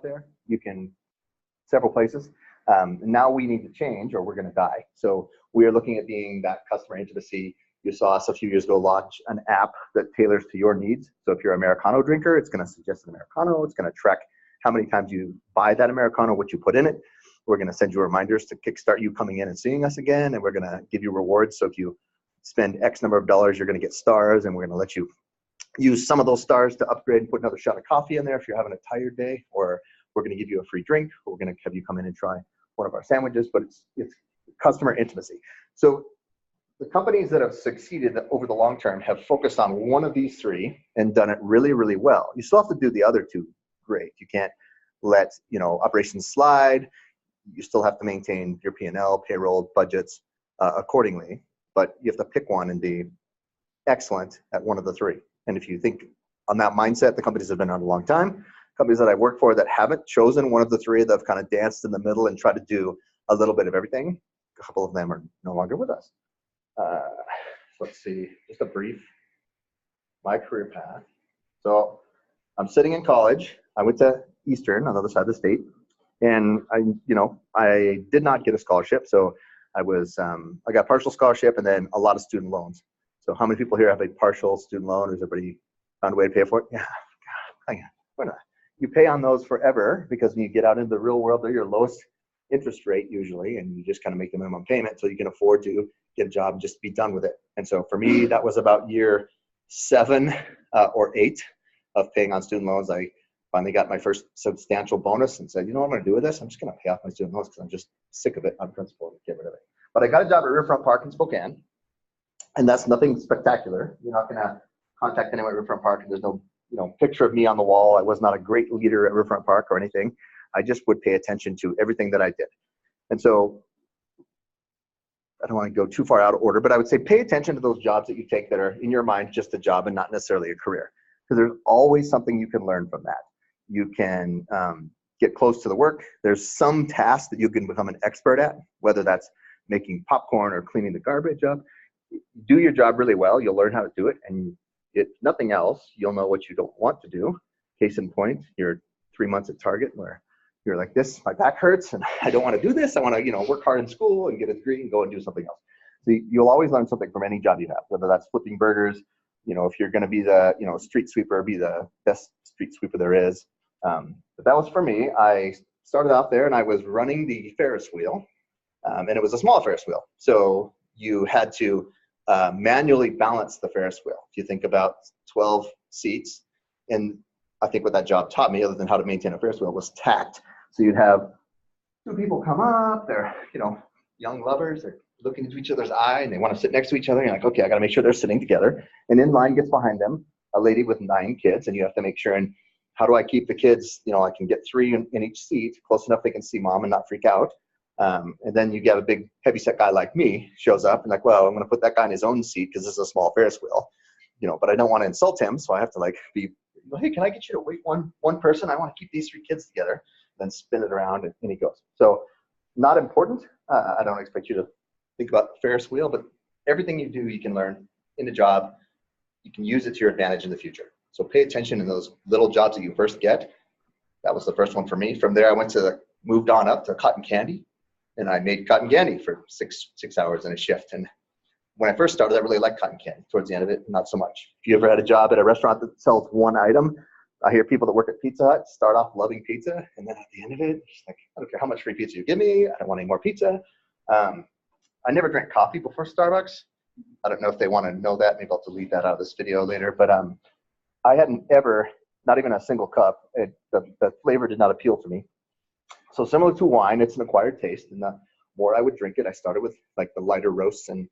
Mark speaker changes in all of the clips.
Speaker 1: there. You can, several places. Now we need to change or we're going to die. So we are looking at being that customer intimacy. You saw us a few years ago launch an app that tailors to your needs. So if you're an Americano drinker, it's going to suggest an Americano. It's going to track how many times you buy that Americano, what you put in it. We're going to send you reminders to kickstart you coming in and seeing us again. And we're going to give you rewards. So if you spend X number of dollars, you're going to get stars. And we're going to let you use some of those stars to upgrade and put another shot of coffee in there if you're having a tired day. Or we're going to give you a free drink. Or we're going to have you come in and try one of our sandwiches. But it's customer intimacy. So the companies that have succeeded over the long term have focused on one of these three and done it really, really well. You still have to do the other two great. You can't let operations slide. You still have to maintain your P&L, payroll, budgets accordingly. But you have to pick one and be excellent at one of the three. And if you think on that mindset, the companies have been around a long time. Companies that I work for that haven't chosen one of the three, that have kind of danced in the middle and tried to do a little bit of everything, a couple of them are no longer with us. Let's see, just a brief, my career path. So I'm sitting in college. I went to Eastern on the other side of the state, and I did not get a scholarship. So I got partial scholarship and then a lot of student loans. So how many people here have a partial student loan? Has everybody found a way to pay for it? Yeah, God, why not? You pay on those forever because when you get out into the real world, they're your lowest interest rate usually, and you just kind of make the minimum payment so you can afford to get a job and just be done with it. And so for me, that was about year 7 or 8 of paying on student loans. I finally got my first substantial bonus and said, you know what I'm going to do with this? I'm just going to pay off my student loans because I'm just sick of it on principle to get rid of it. But I got a job at Riverfront Park in Spokane, and that's nothing spectacular. You're not going to contact anyone at Riverfront Park, and there's no picture of me on the wall. I was not a great leader at Riverfront Park or anything. I just would pay attention to everything that I did. And so I don't want to go too far out of order, but I would say pay attention to those jobs that you take that are in your mind just a job and not necessarily a career, because there's always something you can learn from that. You can get close to the work. There's some task that you can become an expert at, whether that's making popcorn or cleaning the garbage up. Do your job really well, you'll learn how to do it, and if nothing else, you'll know what you don't want to do. Case in point, you're 3 months at Target where you're like, this, my back hurts and I don't want to do this. I want to, work hard in school and get a degree and go and do something else. So you'll always learn something from any job you have, whether that's flipping burgers, if you're going to be the, street sweeper, be the best street sweeper there is. But that was for me. I started out there and I was running the Ferris wheel, and it was a small Ferris wheel. So you had to manually balance the Ferris wheel. If you think about 12 seats, and I think what that job taught me, other than how to maintain a Ferris wheel, was tact. So you'd have 2 people come up, they're, young lovers, they're looking into each other's eye and they want to sit next to each other. And you're like, okay, I got to make sure they're sitting together. And in line gets behind them a lady with 9 kids, and you have to make sure, and how do I keep the kids, I can get 3 in each seat, close enough they can see mom and not freak out. And then you get a big heavyset guy like me shows up and like, well, I'm going to put that guy in his own seat because this is a small Ferris wheel, but I don't want to insult him. So I have to be, hey, can I get you to wait one person? I want to keep these 3 kids together. Then spin it around and he goes. So not important. I don't expect you to think about the Ferris wheel, but everything you do, you can learn in a job. You can use it to your advantage in the future. So pay attention in those little jobs that you first get. That was the first one for me. From there, I moved on up to cotton candy, and I made cotton candy for six hours in a shift. And when I first started, I really liked cotton candy. Towards the end of it, not so much. If you ever had a job at a restaurant that sells one item, I hear people that work at Pizza Hut start off loving pizza, and then at the end of it, it's like, I don't care how much free pizza you give me. I don't want any more pizza. I never drank coffee before Starbucks. I don't know if they want to know that. Maybe I'll delete that out of this video later. But I hadn't ever, not even a single cup. The flavor did not appeal to me. So similar to wine, it's an acquired taste. And the more I would drink it, I started with like the lighter roasts, and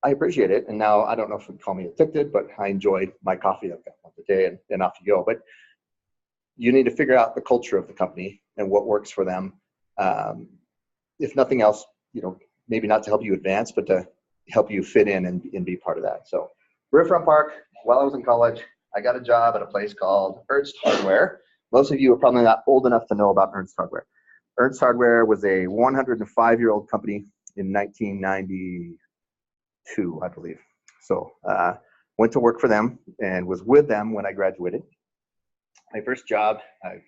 Speaker 1: I appreciate it. And now I don't know if you'd call me addicted, but I enjoyed my coffee. I've got once a day and off you go. But you need to figure out the culture of the company and what works for them. If nothing else, maybe not to help you advance, but to help you fit in and be part of that. So Riverfront Park, while I was in college, I got a job at a place called Ernst Hardware. Most of you are probably not old enough to know about Ernst Hardware. Ernst Hardware was a 105-year-old company in 1992, I believe. So went to work for them and was with them when I graduated. My first job, I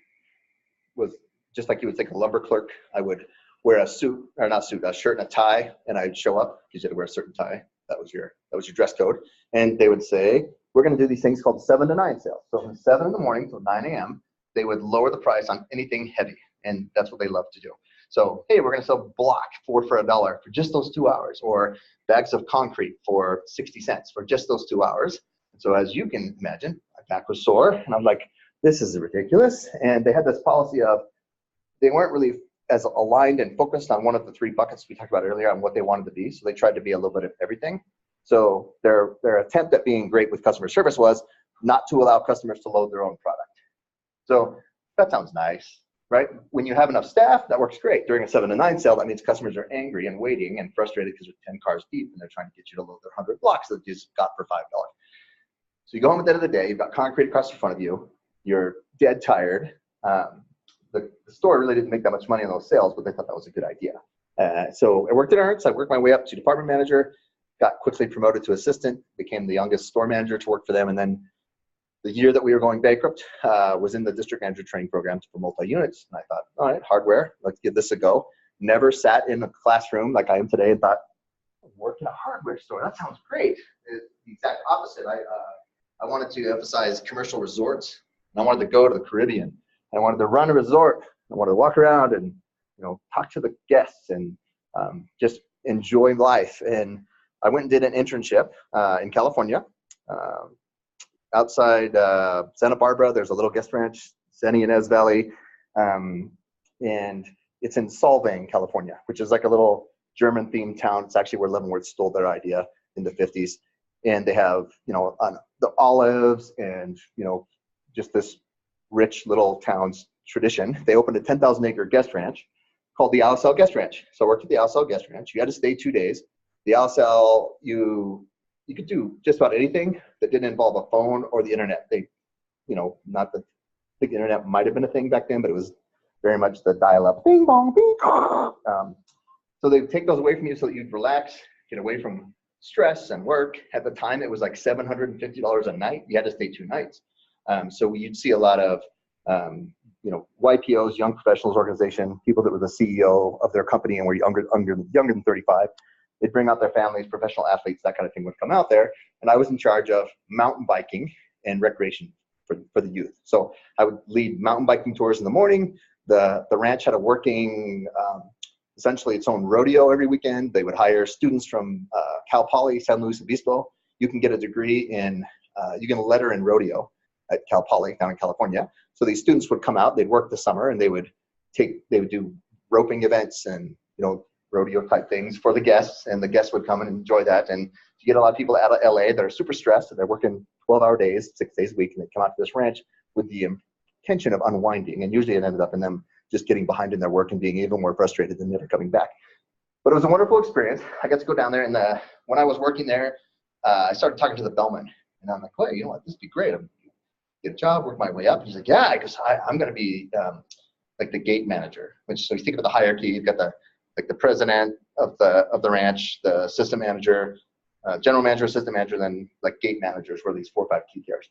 Speaker 1: just like you would think a lumber clerk, I would wear a suit, or not suit, a shirt and a tie, and I'd show up because you had to wear a certain tie. That was your dress code. And they would say, we're going to do these things called 7 to 9 sales. So from 7 in the morning till 9 a.m., they would lower the price on anything heavy, and that's what they love to do. So, hey, we're going to sell block for $1 for just those 2 hours, or bags of concrete for 60 cents for just those 2 hours. And so as you can imagine, my back was sore, and I'm like, this is ridiculous. And they had this policy of, they weren't really as aligned and focused on one of the 3 buckets we talked about earlier on what they wanted to be. So they tried to be a little bit of everything. So their attempt at being great with customer service was not to allow customers to load their own product. So that sounds nice, right? When you have enough staff, that works great. During a 7 to 9 sale, that means customers are angry and waiting and frustrated because they're 10 cars deep and they're trying to get you to load their 100 blocks that you just got for $5. So you go home at the end of the day, you've got concrete across in front of you, you're dead tired. The store really didn't make that much money on those sales, but they thought that was a good idea. So I worked at Ernst. I worked my way up to department manager, got quickly promoted to assistant, became the youngest store manager to work for them. And then the year that we were going bankrupt, was in the district manager training program for multi-units. And I thought, all right, hardware, let's give this a go. Never sat in a classroom like I am today and thought, work in a hardware store, that sounds great. It's the exact opposite. I wanted to emphasize commercial resorts, and I wanted to go to the Caribbean. I wanted to run a resort. I wanted to walk around and, talk to the guests and just enjoy life. And I went and did an internship in California. Outside Santa Barbara, there's a little guest ranch, San Ynez Valley, and it's in Solvang, California, which is like a little German-themed town. It's actually where Leavenworth stole their idea in the 50s. And they have, the olives and, just this rich little town's tradition. They opened a 10,000-acre guest ranch called the Alisal Guest Ranch. So I worked at the Alisal Guest Ranch. You had to stay 2 days. The Alisal, you could do just about anything that didn't involve a phone or the internet. They, not the, I think the internet might have been a thing back then, but it was very much the dial-up, bing bong, bing. So they take those away from you so that you'd relax, get away from stress and work. At the time, it was like $750 a night. You had to stay 2 nights. So you'd see a lot of, YPOs, Young Professionals Organization, people that were the CEO of their company and were younger than 35. They'd bring out their families, professional athletes, that kind of thing would come out there. And I was in charge of mountain biking and recreation for the youth. So I would lead mountain biking tours in the morning. The ranch had a working, essentially its own rodeo every weekend. They would hire students from Cal Poly, San Luis Obispo. You can get a degree in, you get a letter in rodeo at Cal Poly down in California. So these students would come out, they'd work the summer, and they would do roping events and, rodeo type things for the guests, and the guests would come and enjoy that. And you get a lot of people out of LA that are super stressed, and they're working 12-hour days, 6 days a week, and they come out to this ranch with the intention of unwinding. And usually it ended up in them just getting behind in their work and being even more frustrated than never coming back. But it was a wonderful experience. I got to go down there, and when I was working there, I started talking to the bellman, and I'm like, "Hey, you know what? This would be great. I'm get a job, work my way up." And he's like, "Yeah, because I'm going to be like the gate manager." Which, so you think about the hierarchy. You've got the president of the ranch, the assistant manager, general manager, assistant manager, then like gate managers were these 4 or 5 key carriers.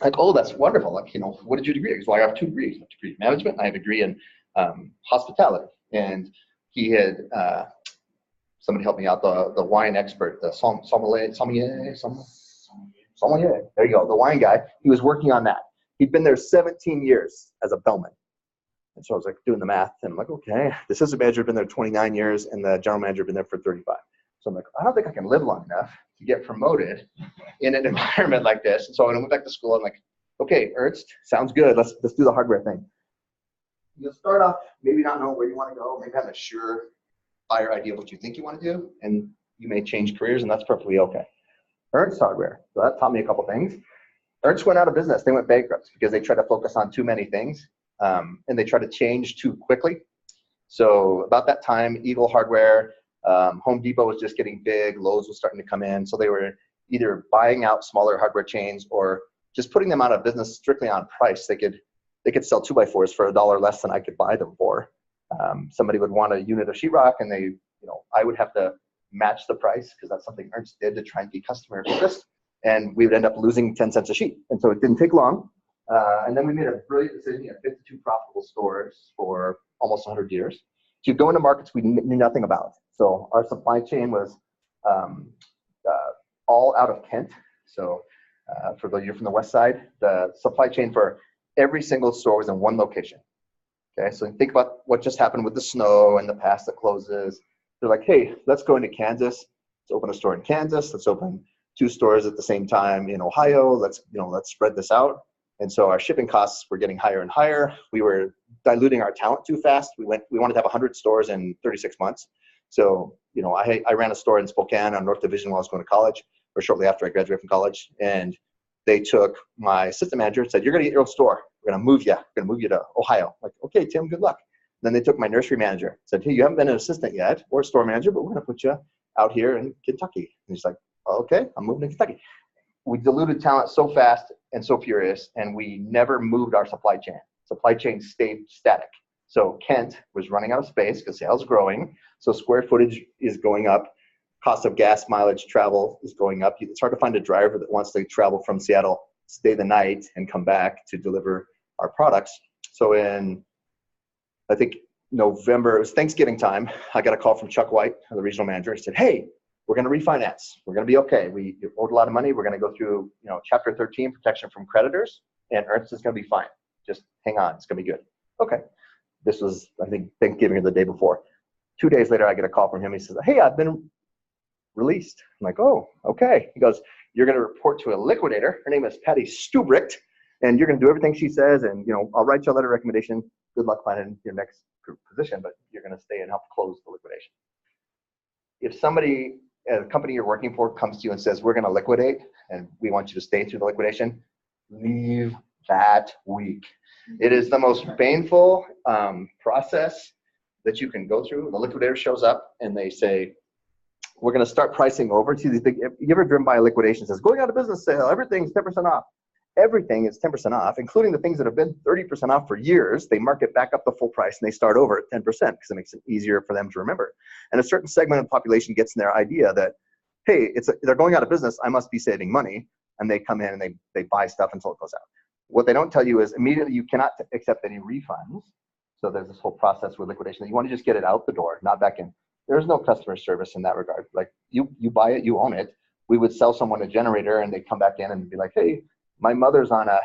Speaker 1: Like, oh, that's wonderful. Like, what did you degree? Because, well, I have 2 degrees. I have a degree in management, and I have a degree in hospitality. And he had somebody help me out, the wine expert, the sommelier. There you go, the wine guy. He was working on that. He'd been there 17 years as a bellman. And so I was like doing the math, and I'm like, okay, the assistant manager had been there 29 years, and the general manager had been there for 35. So I'm like, I don't think I can live long enough to get promoted in an environment like this. And so when I went back to school, I'm like, okay, Ernst, sounds good. Let's do the hardware thing. You'll start off maybe not knowing where you want to go, maybe have a surefire idea of what you think you want to do, and you may change careers, and that's perfectly okay. Ernst Hardware, so that taught me a couple things. Ernst went out of business. They went bankrupt because they tried to focus on too many things, and they tried to change too quickly. So about that time, Eagle Hardware, Home Depot was just getting big, Lowe's was starting to come in, so they were either buying out smaller hardware chains or just putting them out of business strictly on price. They could sell 2x4s for $1 less than I could buy them for. Somebody would want a unit of sheetrock, and I would have to match the price because that's something Ernst did to try and be customer focused, and we would end up losing 10 cents a sheet. And so it didn't take long And then we made a brilliant decision at 52 profitable stores for almost 100 years to go into markets we knew nothing about. So our supply chain was um, all out of Kent. So for those of you from the west side, the supply chain for every single store was in one location. Okay, so think about what just happened with the snow and the pass that closes. They're like, hey, let's go into Kansas. Let's open a store in Kansas. Let's open 2 stores at the same time in Ohio. Let's spread this out. And so our shipping costs were getting higher and higher. We were diluting our talent too fast. We wanted to have 100 stores in 36 months. So, I ran a store in Spokane on North Division while I was going to college, or shortly after I graduated from college. And they took my assistant manager and said, you're going to get your own store. We're going to move you. We're going to move you to Ohio. I'm like, okay, Tim, good luck. Then they took my nursery manager, said, hey, you haven't been an assistant yet or a store manager, but we're going to put you out here in Kentucky. And he's like, okay, I'm moving to Kentucky. We diluted talent so fast and so furious, and we never moved our supply chain. Supply chain stayed static. So Kent was running out of space because sales is growing. So square footage is going up. Cost of gas mileage travel is going up. It's hard to find a driver that wants to travel from Seattle, stay the night, and come back to deliver our products. So in, I think, November, it was Thanksgiving time, I got a call from Chuck White, the regional manager. He said, hey, we're going to refinance. We're going to be okay. We owed a lot of money. We're going to go through, Chapter 13, protection from creditors, and Ernst is going to be fine. Just hang on. It's going to be good. Okay. This was, I think, Thanksgiving or the day before. 2 days later, I get a call from him. He says, hey, I've been released. I'm like, oh, okay. He goes, you're going to report to a liquidator. Her name is Patty Stubricht, and you're going to do everything she says, and, I'll write you a letter of recommendation. Good luck finding your next position, but you're going to stay and help close the liquidation. If somebody at a company you're working for comes to you and says, we're going to liquidate, and we want you to stay through the liquidation, leave that week. It is the most painful process that you can go through. The liquidator shows up and they say, we're going to start pricing over to these big. You ever driven by a liquidation that says, going out of business sale, everything's 10% off. Everything is 10% off, including the things that have been 30% off for years. They mark it back up the full price and they start over at 10% because it makes it easier for them to remember. And a certain segment of the population gets in their idea that, hey, they're going out of business, I must be saving money. And they come in and they buy stuff until it goes out. What they don't tell you is immediately you cannot accept any refunds. So there's this whole process with liquidation that you want to just get it out the door, not back in. There's no customer service in that regard. Like you buy it, you own it. We would sell someone a generator and they come back in and be like, hey, my mother's on a,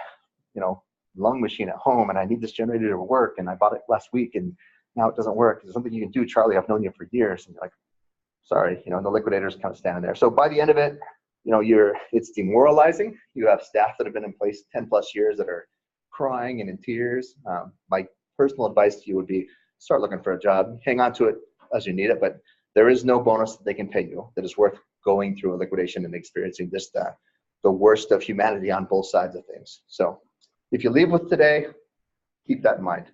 Speaker 1: lung machine at home and I need this generator to work and I bought it last week and now it doesn't work. Is there something you can do, Charlie? I've known you for years. And you're like, sorry, the liquidator's kind of standing there. So by the end of it, it's demoralizing. You have staff that have been in place 10 plus years that are crying and in tears. My personal advice to you would be start looking for a job, hang on to it as you need it, but there is no bonus that they can pay you that is worth going through a liquidation and experiencing this, the worst of humanity on both sides of things. So if you leave with today, keep that in mind.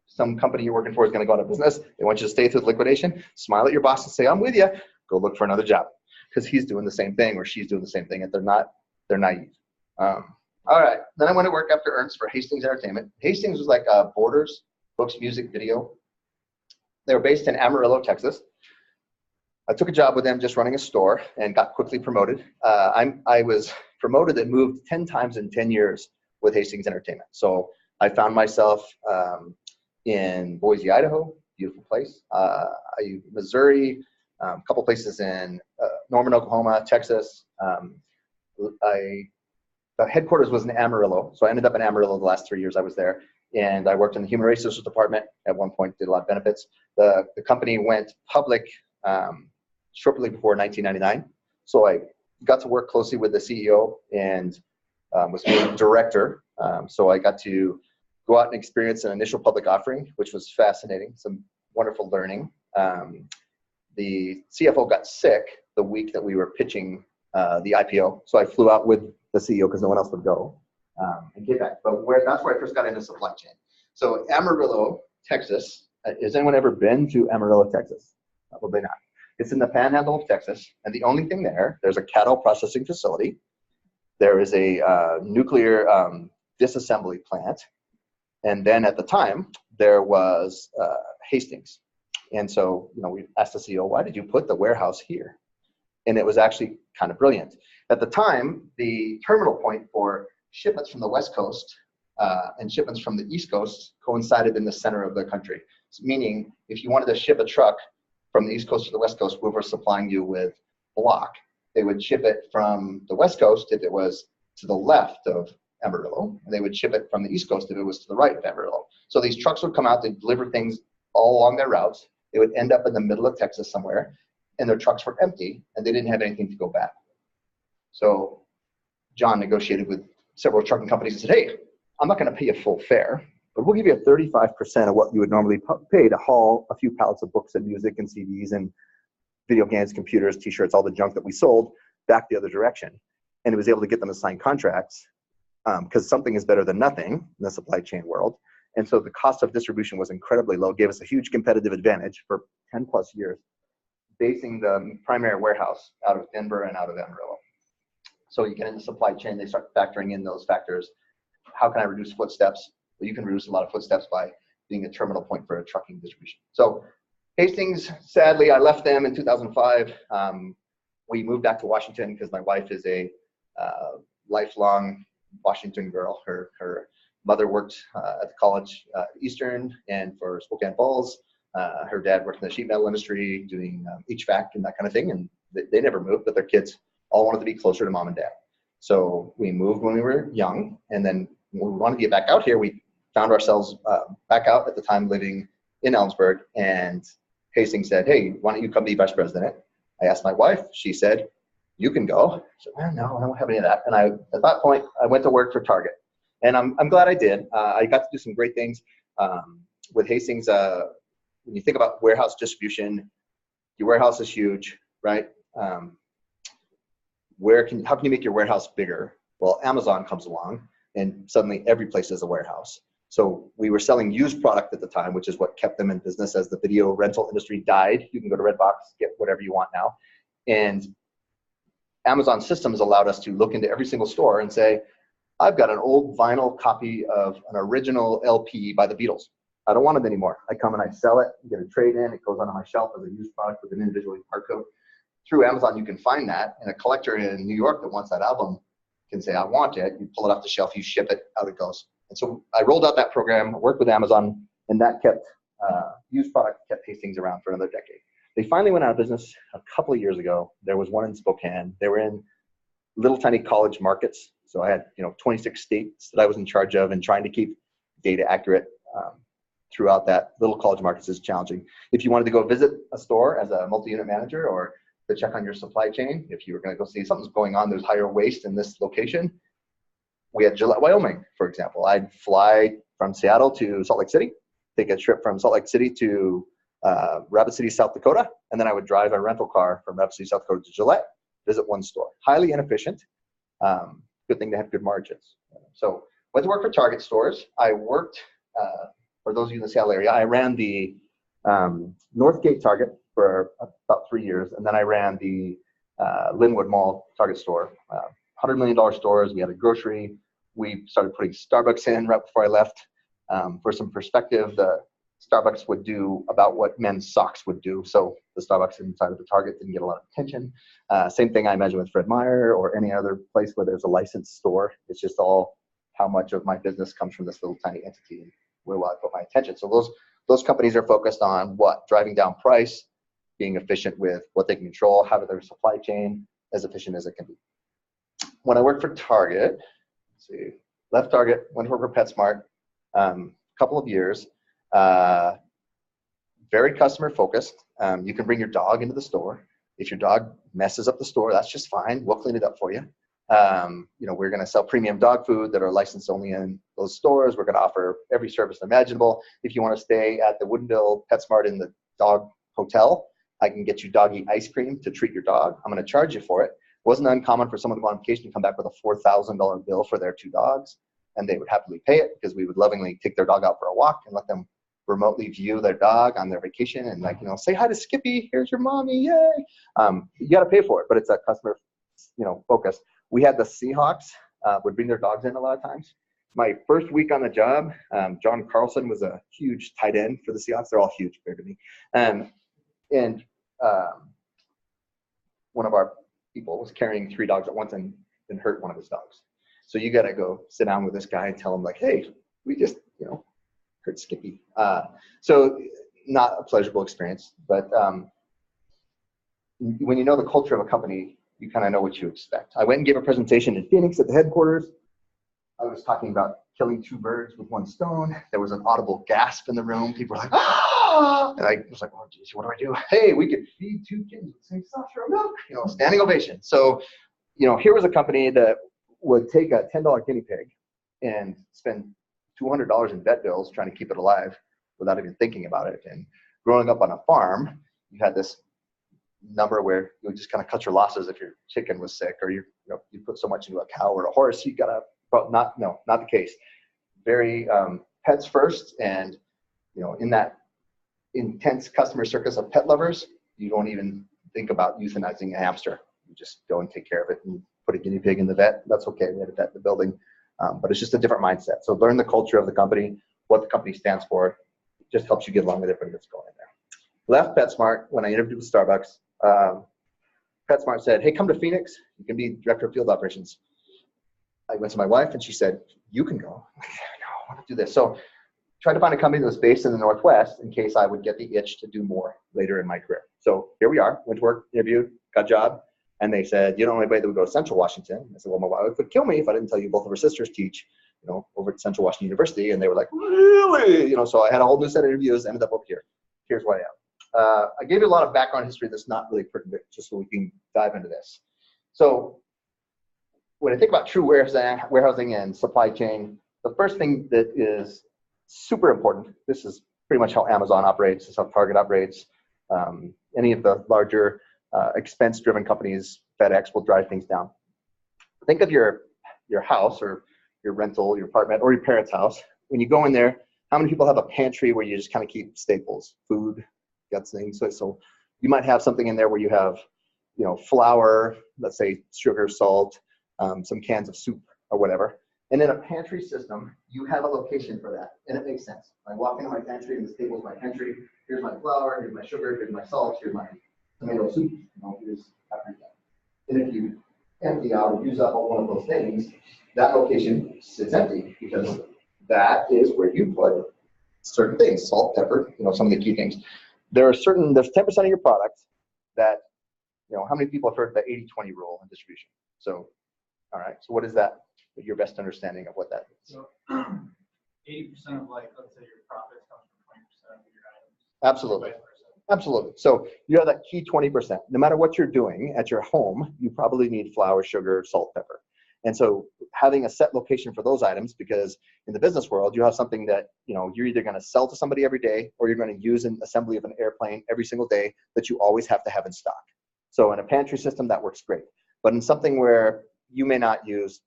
Speaker 1: Some company you're working for is going to go out of business. They want you to stay through the liquidation, smile at your boss and say, I'm with you, go look for another job. Because he's doing the same thing or she's doing the same thing and they're naive. All right, then I went to work after Ernst for Hastings Entertainment. Hastings was like Borders, books, music, video. They were based in Amarillo, Texas. I took a job with them just running a store and got quickly promoted. I was promoted and moved 10 times in 10 years with Hastings Entertainment. So I found myself in Boise, Idaho, beautiful place, Missouri, a couple places in Norman, Oklahoma, Texas. The headquarters was in Amarillo, so I ended up in Amarillo the last 3 years I was there, and I worked in the human resources department. At one point, did a lot of benefits. The company went public shortly before 1999, so I got to work closely with the CEO and was made director. So I got to go out and experience an initial public offering, which was fascinating, some wonderful learning. The CFO got sick the week that we were pitching the IPO. So I flew out with the CEO because no one else would go and get back. But that's where I first got into supply chain. So Amarillo, Texas. Has anyone ever been to Amarillo, Texas? Probably not. It's in the panhandle of Texas. And the only thing there's a cattle processing facility. There is a nuclear disassembly plant. And then at the time, there was Hastings. And so, we asked the CEO, why did you put the warehouse here? And it was actually kind of brilliant. At the time, the terminal point for shipments from the West Coast and shipments from the East Coast coincided in the center of the country. So meaning, if you wanted to ship a truck from the East Coast to the West Coast, whoever was supplying you with block, they would ship it from the West Coast if it was to the left of Amarillo, and they would ship it from the East Coast if it was to the right of Amarillo. So these trucks would come out to deliver things all along their routes. They would end up in the middle of Texas somewhere, and their trucks were empty, and they didn't have anything to go back. So John negotiated with several trucking companies and said, hey, I'm not going to pay you full fare, but we'll give you 35% of what you would normally pay to haul a few pallets of books and music and CDs and video games, computers, t-shirts, all the junk that we sold back the other direction. And it was able to get them to sign contracts because something is better than nothing in the supply chain world. And so the cost of distribution was incredibly low, gave us a huge competitive advantage for 10 plus years, basing the primary warehouse out of Denver and out of Amarillo. So you get into supply chain, they start factoring in those factors. How can I reduce footsteps? Well, you can reduce a lot of footsteps by being a terminal point for a trucking distribution. So Hastings, sadly, I left them in 2005. We moved back to Washington because my wife is a lifelong Washington girl. Her mother worked at the college Eastern and for Spokane Falls. Her dad worked in the sheet metal industry doing HVAC and that kind of thing. And they never moved, but their kids all wanted to be closer to mom and dad. So we moved when we were young. And then when we wanted to get back out here, we found ourselves back out at the time living in Ellensburg. And Hastings said, hey, why don't you come be vice president? I asked my wife. She said, you can go. I said, well, no, I don't have any of that. And at that point, I went to work for Target. And I'm glad I did. I got to do some great things with Hastings. When you think about warehouse distribution, your warehouse is huge, right? How can you make your warehouse bigger? Well, Amazon comes along and suddenly every place is a warehouse. So we were selling used product at the time, which is what kept them in business as the video rental industry died. You can go to Redbox, get whatever you want now. And Amazon systems allowed us to look into every single store and say, I've got an old vinyl copy of an original LP by the Beatles. I don't want it anymore. I come and I sell it, get a trade in, it goes onto my shelf as a used product with an individually barcode. Through Amazon, you can find that, and a collector in New York that wants that album can say, I want it. You pull it off the shelf, you ship it, out it goes. And so I rolled out that program, worked with Amazon, and that kept used product, kept Hastings around for another decade. They finally went out of business a couple of years ago. There was one in Spokane. They were in little tiny college markets. So I had 26 states that I was in charge of, and trying to keep data accurate throughout that little college markets is challenging. If you wanted to go visit a store as a multi-unit manager or to check on your supply chain, if you were going to go see something's going on, there's higher waste in this location. We had Gillette, Wyoming, for example. I'd fly from Seattle to Salt Lake City, take a trip from Salt Lake City to Rapid City, South Dakota, and then I would drive a rental car from Rapid City, South Dakota to Gillette, visit one store. Highly inefficient. Good thing to have good margins. So went to work for Target stores. I worked, for those of you in the Seattle area, I ran the Northgate Target for about 3 years, and then I ran the Linwood Mall Target store. $100 million stores. We had a grocery. We started putting Starbucks in right before I left. For some perspective, the Starbucks would do about what men's socks would do. So the Starbucks inside of the Target didn't get a lot of attention. Same thing I imagine with Fred Meyer or any other place where there's a licensed store. It's just all how much of my business comes from this little tiny entity and where will I put my attention. So those companies are focused on what? Driving down price, being efficient with what they can control, having their supply chain as efficient as it can be. When I worked for Target, let's see, left Target, went to work for PetSmart, couple of years, very customer focused. You can bring your dog into the store. If your dog messes up the store, that's just fine. We'll clean it up for you. We're going to sell premium dog food that are licensed only in those stores. We're going to offer every service imaginable. If you want to stay at the Woodinville PetSmart in the dog hotel, I can get you doggy ice cream to treat your dog. I'm going to charge you for it. It wasn't uncommon for someone to go on vacation and come back with a $4,000 bill for their 2 dogs, and they would happily pay it because we would lovingly take their dog out for a walk and let them remotely view their dog on their vacation and say hi to Skippy, here's your mommy, yay. You got to pay for it, but it's a customer focus. We had the Seahawks would bring their dogs in a lot of times. My first week on the job, John Carlson was a huge tight end for the Seahawks. They're all huge, bigger than me. And one of our people was carrying 3 dogs at once and hurt one of his dogs. So you got to go sit down with this guy and tell him like, hey, we just, hurt Skippy. So not a pleasurable experience, but when you know the culture of a company, you kind of know what you expect. I went and gave a presentation in Phoenix at the headquarters. I was talking about killing 2 birds with 1 stone. There was an audible gasp in the room. People were like, ah! And I was like, oh, geez, what do I do? Hey, we could feed 2 kids with the same soft shell milk. Standing ovation. So, here was a company that would take a $10 guinea pig and spend $200 in vet bills trying to keep it alive without even thinking about it. And growing up on a farm, you had this number where you would just kind of cut your losses if your chicken was sick, or you put so much into a cow or a horse, you gotta, but not the case. Very pets first, and in that intense customer circus of pet lovers, you don't even think about euthanizing a hamster. You just go and take care of it and put a guinea pig in the vet. That's okay. We had a vet in the building, but it's just a different mindset. So learn the culture of the company, what the company stands for. It just helps you get along with everybody that's going in there. Left PetSmart when I interviewed with Starbucks. PetSmart said, hey, come to Phoenix. You can be director of field operations. I went to my wife and she said, you can go. No, I want to do this. So tried to find a company that was based in the Northwest in case I would get the itch to do more later in my career. So here we are, went to work, interviewed, got a job. And they said, you don't know anybody that would go to Central Washington? I said, well, my wife would kill me if I didn't tell you both of her sisters teach, over at Central Washington University. And they were like, really? So I had a whole new set of interviews, ended up over here. Here's where I am. I gave you a lot of background history that's not really pertinent, just so we can dive into this. So when I think about true warehousing and supply chain, the first thing that is super important, this is pretty much how Amazon operates, this is how Target operates, any of the larger expense-driven companies, FedEx will drive things down. Think of your house or your rental, your apartment, or your parents' house. When you go in there, how many people have a pantry where you just kind of keep staples, food, got things? So you might have something in there where you have, flour, let's say sugar, salt, some cans of soup or whatever. And in a pantry system, you have a location for that, and it makes sense. I walk into my pantry, and this table's my pantry. Here's my flour, here's my sugar, here's my salt, here's my tomato soup, here's everything. And if you empty out or use up one of those things, that location sits empty because that is where you put certain things, salt, pepper, some of the key things. There's 10% of your product that, how many people have heard the 80-20 rule in distribution? So, all right, so what is that? Your best understanding of what that is?
Speaker 2: So 80% of let's say your profits comes from 20% of your items.
Speaker 1: Absolutely. Absolutely. So you have that key 20%. No matter what you're doing at your home, you probably need flour, sugar, salt, pepper. And so having a set location for those items, because in the business world, you have something that, you're either going to sell to somebody every day, or you're going to use an assembly of an airplane every single day that you always have to have in stock. So in a pantry system, that works great. But in something where you may not use,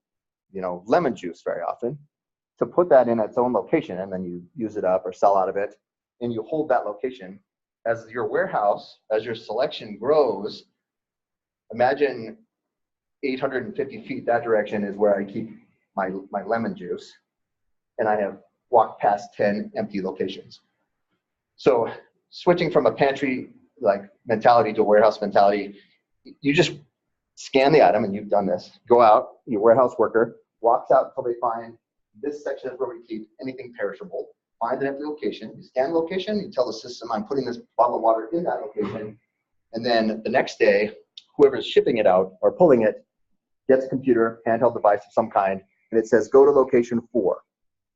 Speaker 1: lemon juice very often, to put that in its own location, and then you use it up or sell out of it, and you hold that location as your warehouse, as your selection grows. Imagine 850 feet that direction is where I keep my lemon juice, and I have walked past 10 empty locations. So switching from a pantry mentality to a warehouse mentality, you just scan the item, and you've done this. Go out, your warehouse worker walks out until they find this section is where we keep anything perishable. Find an empty location, you scan the location, you tell the system, I'm putting this bottle of water in that location, and then the next day, whoever's shipping it out or pulling it gets a computer, handheld device of some kind, and it says, go to location 4,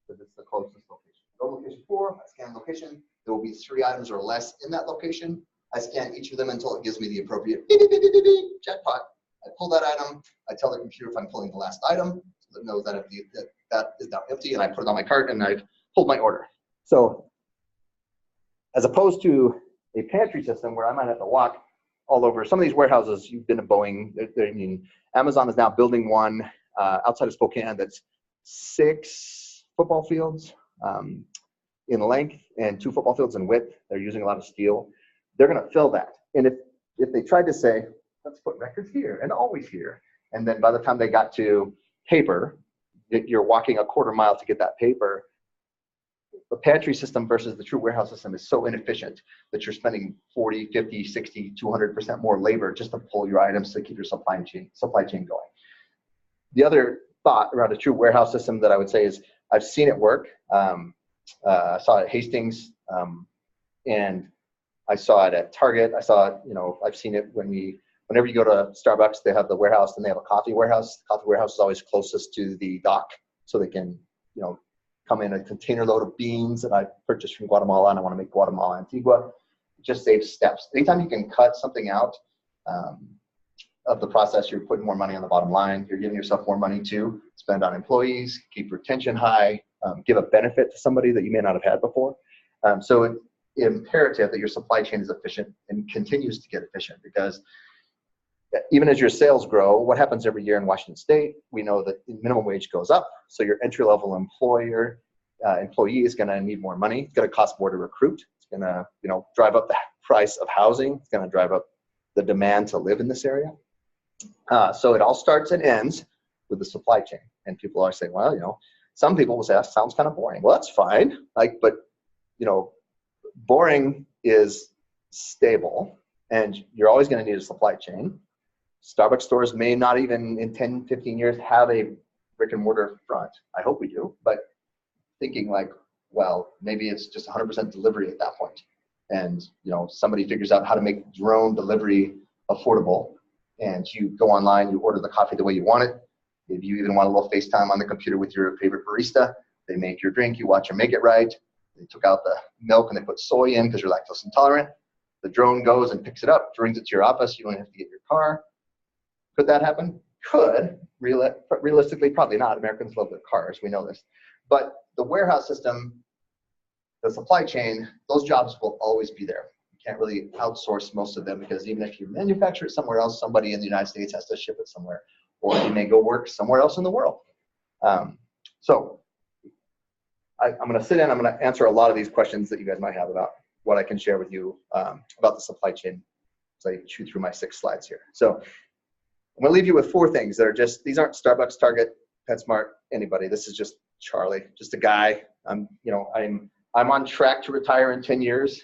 Speaker 1: because it's the closest location. Go to location 4, I scan location, there will be 3 items or less in that location. I scan each of them until it gives me the appropriate beep, beep, beep, beep, beep, jackpot. I pull that item, I tell the computer if I'm pulling the last item, so it knows that that is now empty, and I put it on my cart, and I've pulled my order. So as opposed to a pantry system where I might have to walk all over, some of these warehouses, you've been to Boeing, Amazon is now building one outside of Spokane that's 6 football fields in length and 2 football fields in width. They're using a lot of steel. They're going to fill that. And if they tried to say, let's put records here and always here, and then by the time they got to paper, you're walking a quarter mile to get that paper. The pantry system versus the true warehouse system is so inefficient that you're spending 40, 50, 60, 200% more labor just to pull your items to keep your supply chain going. The other thought around a true warehouse system that I would say is I've seen it work. I saw it at Hastings, and I saw it at Target. I saw it, I've seen it whenever you go to Starbucks, they have the warehouse and they have a coffee warehouse. The coffee warehouse is always closest to the dock, so they can, come in a container load of beans that I purchased from Guatemala and I want to make Guatemala Antigua. It just saves steps. Anytime you can cut something out of the process, you're putting more money on the bottom line. You're giving yourself more money to spend on employees, keep retention high, give a benefit to somebody that you may not have had before. So it's imperative that your supply chain is efficient and continues to get efficient, because even as your sales grow, what happens every year in Washington State, we know that the minimum wage goes up. So your entry-level employee is going to need more money. It's going to cost more to recruit. It's going to, drive up the price of housing. It's going to drive up the demand to live in this area. So it all starts and ends with the supply chain. And people are saying, well, some people will say, that sounds kind of boring. Well, that's fine. But boring is stable, and you're always going to need a supply chain. Starbucks stores may not even in 10, 15 years have a brick and mortar front. I hope we do, but thinking maybe it's just 100% delivery at that point. And, somebody figures out how to make drone delivery affordable, and you go online, you order the coffee the way you want it. If you even want a little FaceTime on the computer with your favorite barista, they make your drink, you watch them make it right. They took out the milk and they put soy in because you're lactose intolerant. The drone goes and picks it up, brings it to your office. You don't have to get your car. Could that happen? Could. Realistically, probably not. Americans love their cars. We know this. But the warehouse system, the supply chain, those jobs will always be there. You can't really outsource most of them, because even if you manufacture it somewhere else, somebody in the United States has to ship it somewhere, or you may go work somewhere else in the world. So I'm going to sit in. I'm going to answer a lot of these questions that you guys might have about what I can share with you about the supply chain as I chew through my 6 slides here. So I'm going to leave you with 4 things that are these aren't Starbucks, Target, PetSmart, anybody. This is just Charlie, just a guy. I'm on track to retire in 10 years,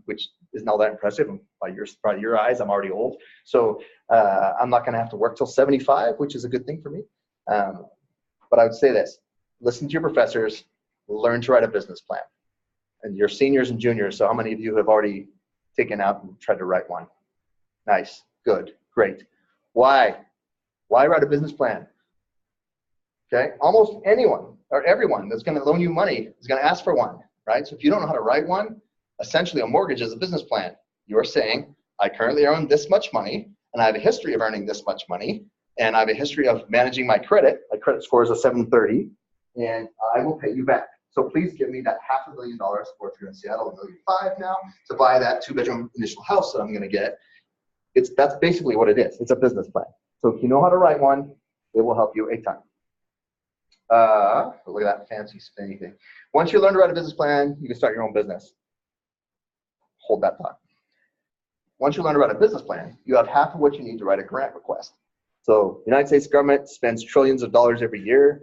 Speaker 1: which isn't all that impressive. By your eyes, I'm already old. So I'm not going to have to work till 75, which is a good thing for me. But I would say this: listen to your professors, learn to write a business plan. And you're seniors and juniors, so how many of you have already taken out and tried to write one? Nice, good, great. Why? Why write a business plan? Okay, almost anyone or everyone that's going to loan you money is going to ask for one, right? So if you don't know how to write one, essentially a mortgage is a business plan. You are saying, I currently earn this much money, and I have a history of earning this much money, and I have a history of managing my credit. My credit score is a 730, and I will pay you back. So please give me that $500,000, or if you're in Seattle, $1.5 million now, to buy that 2-bedroom initial house that I'm going to get. That's basically what it is. It's a business plan. So if you know how to write one, it will help you a ton. Look at that fancy spinny thing. Once you learn to write a business plan, you can start your own business. Hold that thought. Once you learn to write a business plan, you have half of what you need to write a grant request. So the United States government spends trillions of dollars every year.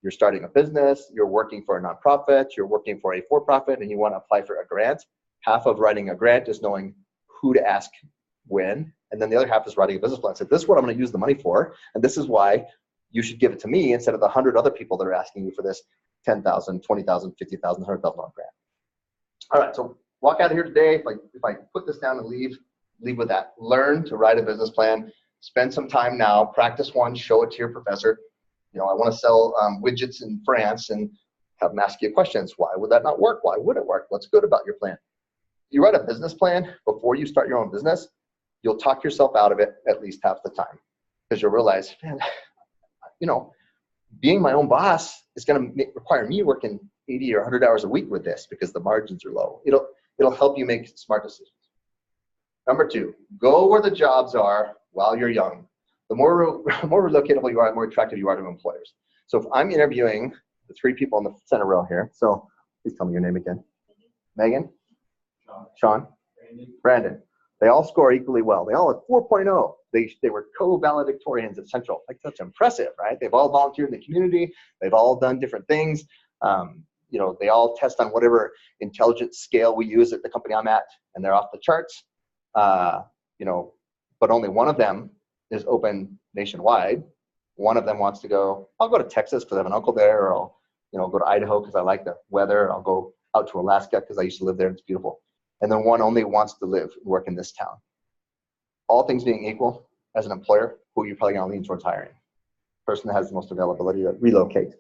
Speaker 1: You're starting a business, you're working for a nonprofit, you're working for a for-profit, and you want to apply for a grant. Half of writing a grant is knowing who to ask when, and then the other half is writing a business plan. So this is what I'm going to use the money for, and this is why you should give it to me instead of the 100 other people that are asking you for this $10,000, $20,000, $50,000, $100,000 grant. All right, so walk out of here today. If I put this down and leave with that. Learn to write a business plan. Spend some time now. Practice one. Show it to your professor. I want to sell widgets in France, and have them ask you questions. Why would that not work? Why would it work? What's good about your plan? If you write a business plan before you start your own business, you'll talk yourself out of it at least half the time, because you'll realize, man, being my own boss is going to require me working 80 or 100 hours a week with this, because the margins are low. It'll help you make smart decisions. Number 2, go where the jobs are while you're young. The more relocatable you are, the more attractive you are to employers. So if I'm interviewing the 3 people in the center row here, so please tell me your name again. Megan? Sean? Brandon. They all score equally well. They all have 4.0. They were co-valedictorians at Central. Like, that's impressive, right? They've all volunteered in the community. They've all done different things. They all test on whatever intelligence scale we use at the company I'm at, and they're off the charts. But only one of them is open nationwide, One of them wants to go, I'll go to Texas because I have an uncle there, or I'll, go to Idaho because I like the weather. I'll go out to Alaska because I used to live there and it's beautiful. And then one only wants to live and work in this town. All things being equal, as an employer, who you're probably going to lean towards hiring? Person that has the most availability to relocate.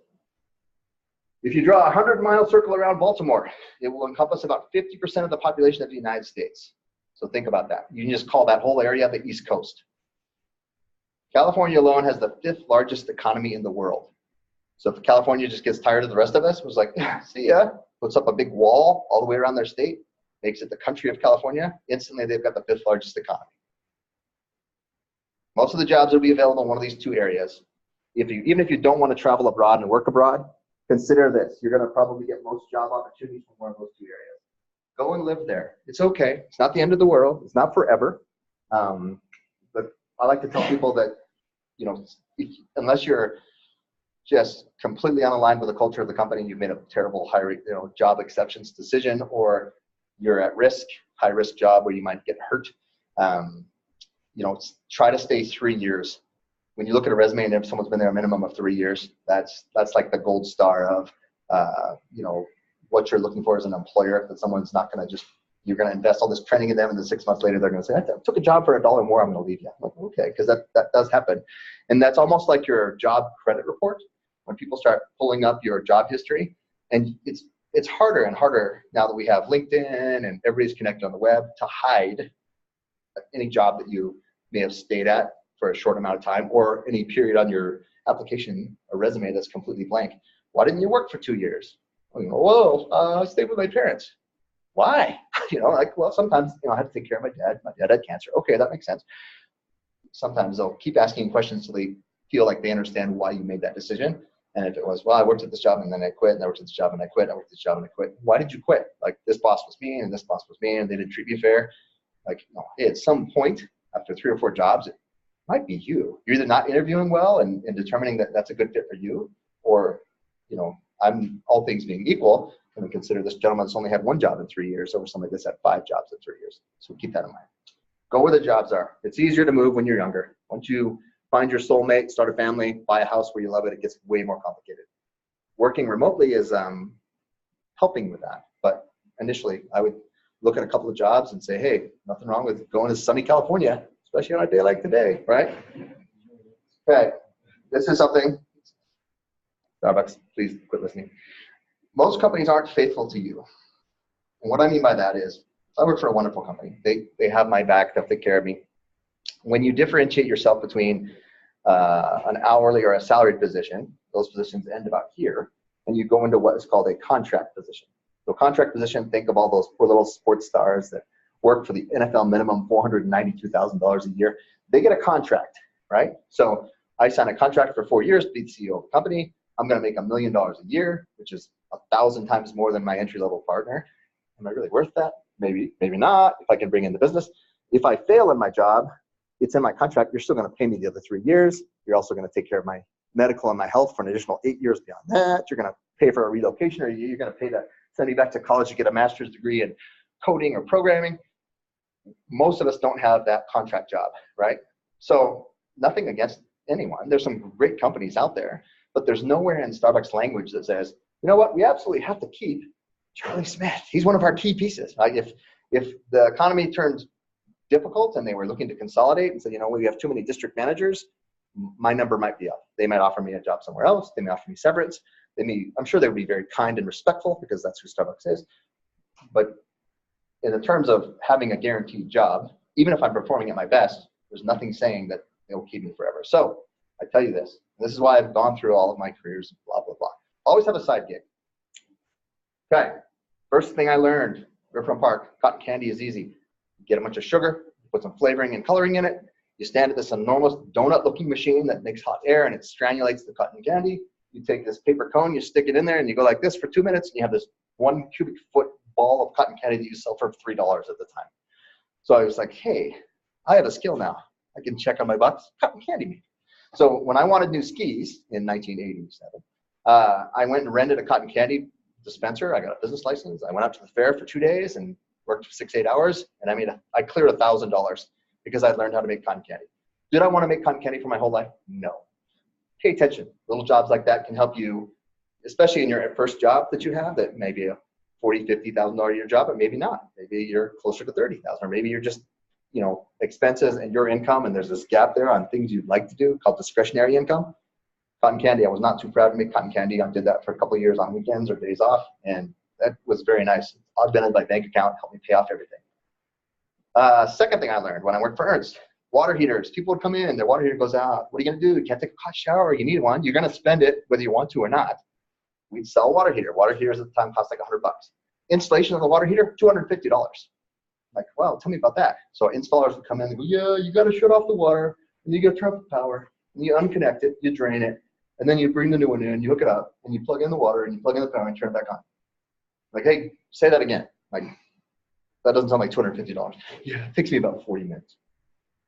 Speaker 1: If you draw a 100-mile circle around Baltimore, it will encompass about 50% of the population of the United States. So think about that. You can just call that whole area the East Coast. California alone has the 5th largest economy in the world. So if California just gets tired of the rest of us, was like, see ya, puts up a big wall all the way around their state, makes it the country of California, instantly they've got the 5th largest economy. Most of the jobs will be available in one of these 2 areas. Even if you don't want to travel abroad and work abroad, consider this. You're going to probably get most job opportunities from one of those 2 areas. Go and live there. It's okay. It's not the end of the world. It's not forever. But I like to tell people that, unless you're just completely unaligned with the culture of the company, you've made a terrible job exceptions decision, or you're at risk, high risk job where you might get hurt. Try to stay 3 years. When you look at a resume and if someone's been there a minimum of 3 years, that's like the gold star of, what you're looking for as an employer. That someone's not going to you're going to invest all this training in them, and then 6 months later, they're going to say, I took a job for $1 more, I'm going to leave you. I'm like, okay, because that does happen. And that's almost like your job credit report. When people start pulling up your job history, and it's harder and harder now that we have LinkedIn and everybody's connected on the web to hide any job that you may have stayed at for a short amount of time, or any period on your application or resume that's completely blank. Why didn't you work for 2 years? I stayed with my parents. Why? Sometimes, I had to take care of my dad. My dad had cancer. Okay, that makes sense. Sometimes they'll keep asking questions so they feel like they understand why you made that decision. And if it was, I worked at this job and then I quit, and I worked at this job and I quit, I worked at this job and I quit. Why did you quit? Like, this boss was mean and this boss was mean and they didn't treat me fair. Hey, at some point after 3 or 4 jobs, it might be you. You're either not interviewing well and determining that that's a good fit for you, or, I'm, all things being equal, going to consider this gentleman that's only had 1 job in 3 years over somebody that's had 5 jobs in 3 years. So keep that in mind. Go where the jobs are. It's easier to move when you're younger. Once you find your soulmate, start a family, buy a house where you love it gets way more complicated. Working remotely is helping with that. But initially, I would look at a couple of jobs and say, hey, nothing wrong with going to sunny California, especially on a day like today, right? Okay, this is something. Starbucks, please quit listening. Most companies aren't faithful to you. And what I mean by that is, I work for a wonderful company. They have my back, they'll take care of me. When you differentiate yourself between an hourly or a salaried position, those positions end about here, and you go into what is called a contract position. So contract position, think of all those poor little sports stars that work for the NFL minimum $492,000 a year. They get a contract, right? So I sign a contract for 4 years to be the CEO of a company. I'm going to make $1 million a year, which is 1,000 times more than my entry-level partner. Am I really worth that? Maybe, maybe not, if I can bring in the business. If I fail in my job, it's in my contract. You're still going to pay me the other 3 years. You're also going to take care of my medical and my health for an additional 8 years beyond that. You're going to pay for a relocation, or you're going to pay to send me back to college to get a master's degree in coding or programming. Most of us don't have that contract job, right? So nothing against anyone. There's some great companies out there, but there's nowhere in Starbucks language that says, you know what, we absolutely have to keep Charlie Smith. He's one of our key pieces. Like if the economy turns difficult and they were looking to consolidate and said, we have too many district managers, my number might be up. They might offer me a job somewhere else. They may offer me severance. I'm sure they would be very kind and respectful, because that's who Starbucks is. But in the terms of having a guaranteed job, even if I'm performing at my best, there's nothing saying that they will keep me forever. So I tell you this, and this is why I've gone through all of my careers, blah, blah, blah. Always have a side gig. Okay, first thing I learned, Riverfront Park, cotton candy is easy. You get a bunch of sugar, put some flavoring and coloring in it. You stand at this enormous donut-looking machine that makes hot air and it strangulates the cotton candy. You take this paper cone, you stick it in there, and you go like this for 2 minutes, and you have this 1 cubic foot ball of cotton candy that you sell for $3 at the time. So I was like, hey, I have a skill now. I can check on my box, cotton candy making. So when I wanted new skis in 1987, I went and rented a cotton candy dispenser. I got a business license. I went out to the fair for 2 days and worked for 6-8 hours, and I cleared $1,000 because I learned how to make cotton candy. Did I want to make cotton candy for my whole life? No. pay attention. Little jobs like that can help you, especially in your first job that you have, that may be a $40,000, $50,000 a year job, but maybe not. Maybe you're closer to 30,000, or maybe you're just, expenses and your income, and there's this gap there on things you'd like to do called discretionary income. Cotton candy, I was not too proud to make cotton candy. I did that for a couple of years on weekends or days off, and that was very nice. Augmented my bank account, helped me pay off everything. Second thing I learned when I worked for Ernst, water heaters. People would come in, their water heater goes out. What are you gonna do? You can't take a hot shower, you need one. You're gonna spend it whether you want to or not. We'd sell a water heater. Water heaters at the time cost like $100. Installation of the water heater, $250. Like, well, tell me about that. So installers would come in and go, yeah, you gotta shut off the water, and you gotta turn off the power, and you unconnect it, you drain it, and then you bring the new one in, you hook it up, and you plug in the water, and you plug in the power, and turn it back on. Like, hey, say that again. Like, that doesn't sound like $250. Yeah, it takes me about 40 minutes.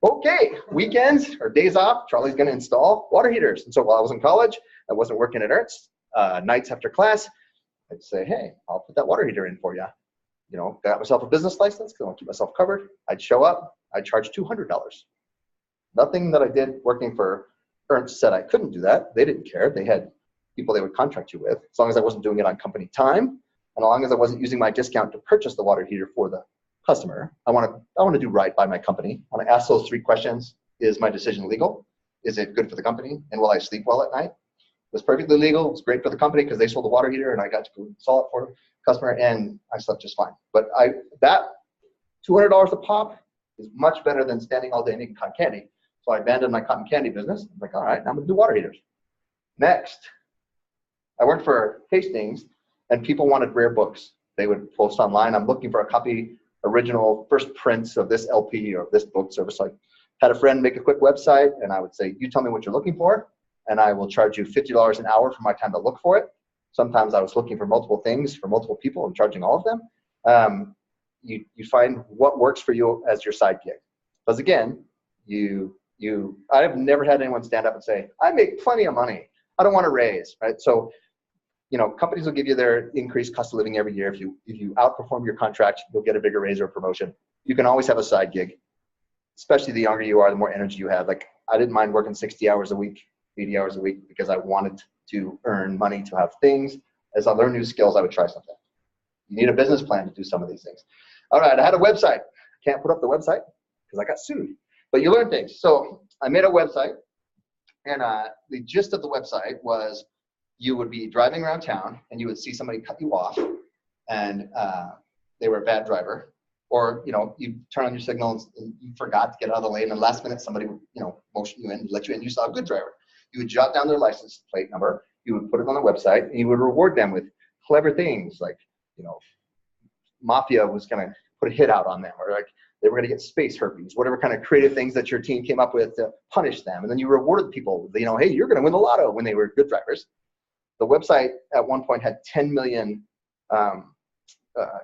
Speaker 1: Okay, weekends or days off, Charlie's gonna install water heaters. And so while I was in college, I wasn't working at Ernst, nights after class, I'd say, hey, I'll put that water heater in for you. Got myself a business license because I want to keep myself covered. I'd show up, I'd charge $200. Nothing that I did working for Ernst said I couldn't do that. They didn't care. They had people they would contract you with, as long as I wasn't doing it on company time, and as long as I wasn't using my discount to purchase the water heater for the customer. I want to do right by my company. I want to ask those 3 questions. Is my decision legal? Is it good for the company? And will I sleep well at night? It was perfectly legal. It was great for the company because they sold the water heater and I got to go install it for the customer, and I slept just fine. But that $200 a pop is much better than standing all day making cotton candy. So I abandoned my cotton candy business. I'm like, all right, now I'm gonna do water heaters. Next, I worked for tastings, and people wanted rare books. They would post online, I'm looking for a copy, original first prints of this LP or this book service. So I had a friend make a quick website, and I would say, you tell me what you're looking for, and I will charge you $50 an hour for my time to look for it. Sometimes I was looking for multiple things for multiple people and charging all of them. You find what works for you as your side gig. Because again, I've never had anyone stand up and say, I make plenty of money, I don't want to raise, right? So, companies will give you their increased cost of living every year. If you outperform your contract, you'll get a bigger raise or promotion. You can always have a side gig, especially the younger you are, the more energy you have. Like, I didn't mind working 60 hours a week, 80 hours a week, because I wanted to earn money to have things. As I learn new skills, I would try something. You need a business plan to do some of these things. All right, I had a website. Can't put up the website because I got sued. But you learn things. So I made a website, and the gist of the website was you would be driving around town and you would see somebody cut you off, and they were a bad driver, or you turn on your signal and you forgot to get out of the lane, and last minute somebody would motion you in, let you in. You saw a good driver. You would jot down their license plate number. You would put it on the website, and you would reward them with clever things like mafia was going to put a hit out on them, or like they were going to get space herpes, whatever kind of creative things that your team came up with to punish them. And then you rewarded people, hey, you're going to win the lotto when they were good drivers. The website at one point had 10 million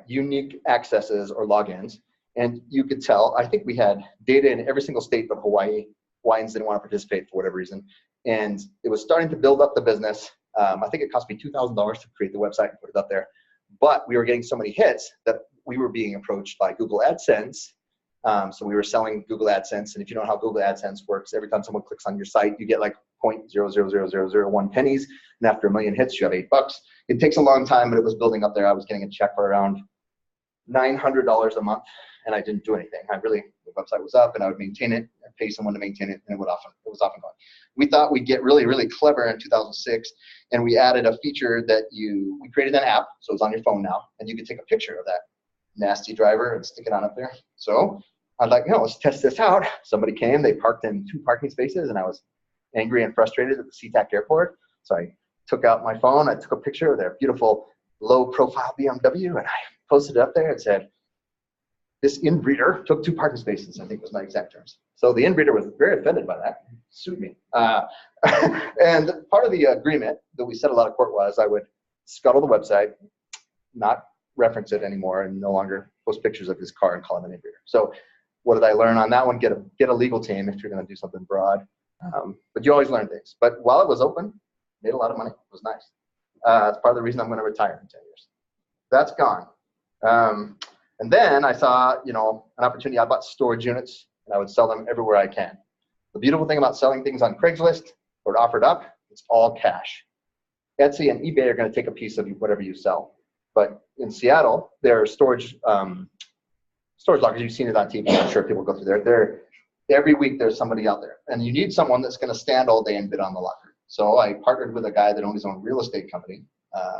Speaker 1: unique accesses or logins. And you could tell, I think we had data in every single state but Hawaii. Hawaiians didn't want to participate for whatever reason. And it was starting to build up the business. I think it cost me $2,000 to create the website and put it up there. But we were getting so many hits that we were being approached by Google AdSense. So we were selling Google AdSense. And if you know how Google AdSense works, every time someone clicks on your site, you get like 0.0000001 pennies. And after 1 million hits, you have $8. It takes a long time, but it was building up there. I was getting a check for around $900 a month, and I didn't do anything. The website was up, and I would maintain it and pay someone to maintain it, and it was often gone. We thought we'd get really, really clever in 2006, and we added a feature that we created an app, so it's on your phone now, and you could take a picture of that nasty driver and stick it on up there. So I'd like, let's test this out. Somebody came, they parked in 2 parking spaces, and I was angry and frustrated at the SeaTac airport. So I took out my phone, I took a picture of their beautiful low-profile BMW, and I posted it up there and said, this inbreeder took 2 parking spaces, I think was my exact terms. So the inbreeder was very offended by that, sued me. And part of the agreement that we said a lot of court was I would scuttle the website, not reference it anymore, and no longer post pictures of his car and call him an inbreeder. So what did I learn on that one? Get a legal team if you're going to do something broad. But you always learn things. But while it was open, made a lot of money. It was nice. It's part of the reason I'm going to retire in 10 years. That's gone. And then I saw, an opportunity. I bought storage units, and I would sell them everywhere I can. The beautiful thing about selling things on Craigslist or offered up It's all cash. Etsy and eBay are going to take a piece of whatever you sell. But in Seattle, there are storage lockers. You've seen it on TV. I'm sure people go through there. Every week there's somebody out there. And you need someone that's going to stand all day and bid on the locker. So I partnered with a guy that owned his own real estate company.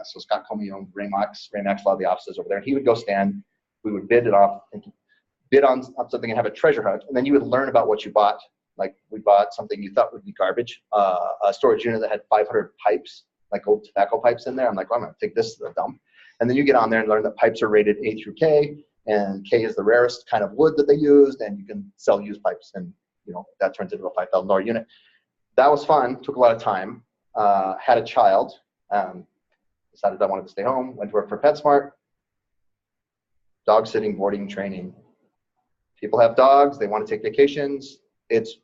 Speaker 1: So Scott Comey owned Remax, a lot of the offices over there. And he would go stand. We would bid it off, and bid on something and have a treasure hunt. And then you would learn about what you bought. Like we bought something you thought would be garbage, a storage unit that had 500 pipes, like old tobacco pipes in there. I'm like, well, I'm going to take this to the dump. And then you get on there and learn that pipes are rated A through K, and K is the rarest kind of wood that they used, and you can sell used pipes, and that turns into a $5,000 unit. That was fun. Took a lot of time. Had a child. Decided I wanted to stay home. Went to work for PetSmart. Dog sitting, boarding, training. People have dogs. They want to take vacations. It's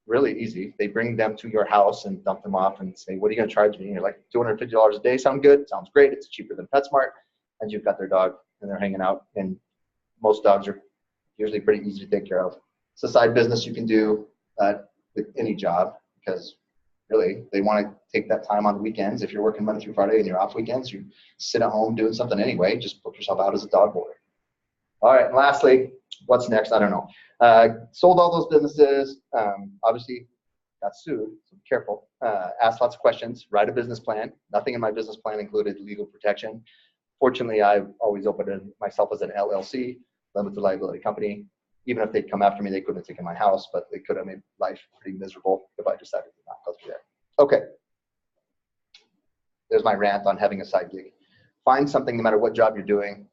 Speaker 1: really easy. They bring them to your house and dump them off and say, what are you going to charge me? And you're like, $250 a day. Sound good? Sounds great. It's cheaper than PetSmart. And you've got their dog, and they're hanging out. And most dogs are usually pretty easy to take care of. It's a side business you can do with any job, because really they want to take that time on the weekends. If you're working Monday through Friday and you're off weekends, you sit at home doing something anyway. Just book yourself out as a dog boarder. All right, and lastly, what's next? I don't know. Sold all those businesses. Obviously got sued, so be careful. Asked lots of questions, write a business plan. Nothing in my business plan included legal protection. Fortunately, I've always opened myself as an LLC, limited liability company. Even if they'd come after me, they couldn't have taken my house, but they could have made life pretty miserable if I decided to not go through there. Okay. There's my rant on having a side gig. Find something, no matter what job you're doing,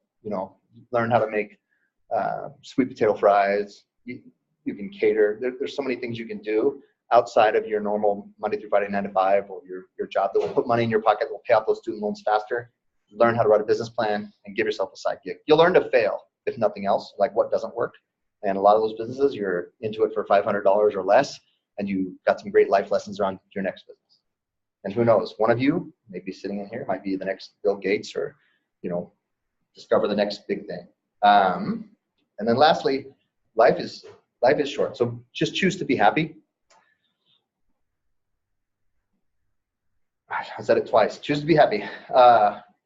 Speaker 1: learn how to make sweet potato fries. You can cater. There's so many things you can do outside of your normal Monday through Friday 9 to 5, or your job that will put money in your pocket, that will pay off those student loans faster. Learn how to write a business plan and give yourself a side gig. You'll learn to fail, if nothing else, like what doesn't work. And a lot of those businesses, you're into it for $500 or less, and you got some great life lessons around your next business. And who knows, one of you may be sitting in here, might be the next Bill Gates, or discover the next big thing. And then lastly, life is short, so just choose to be happy. I said it twice. Choose to be happy.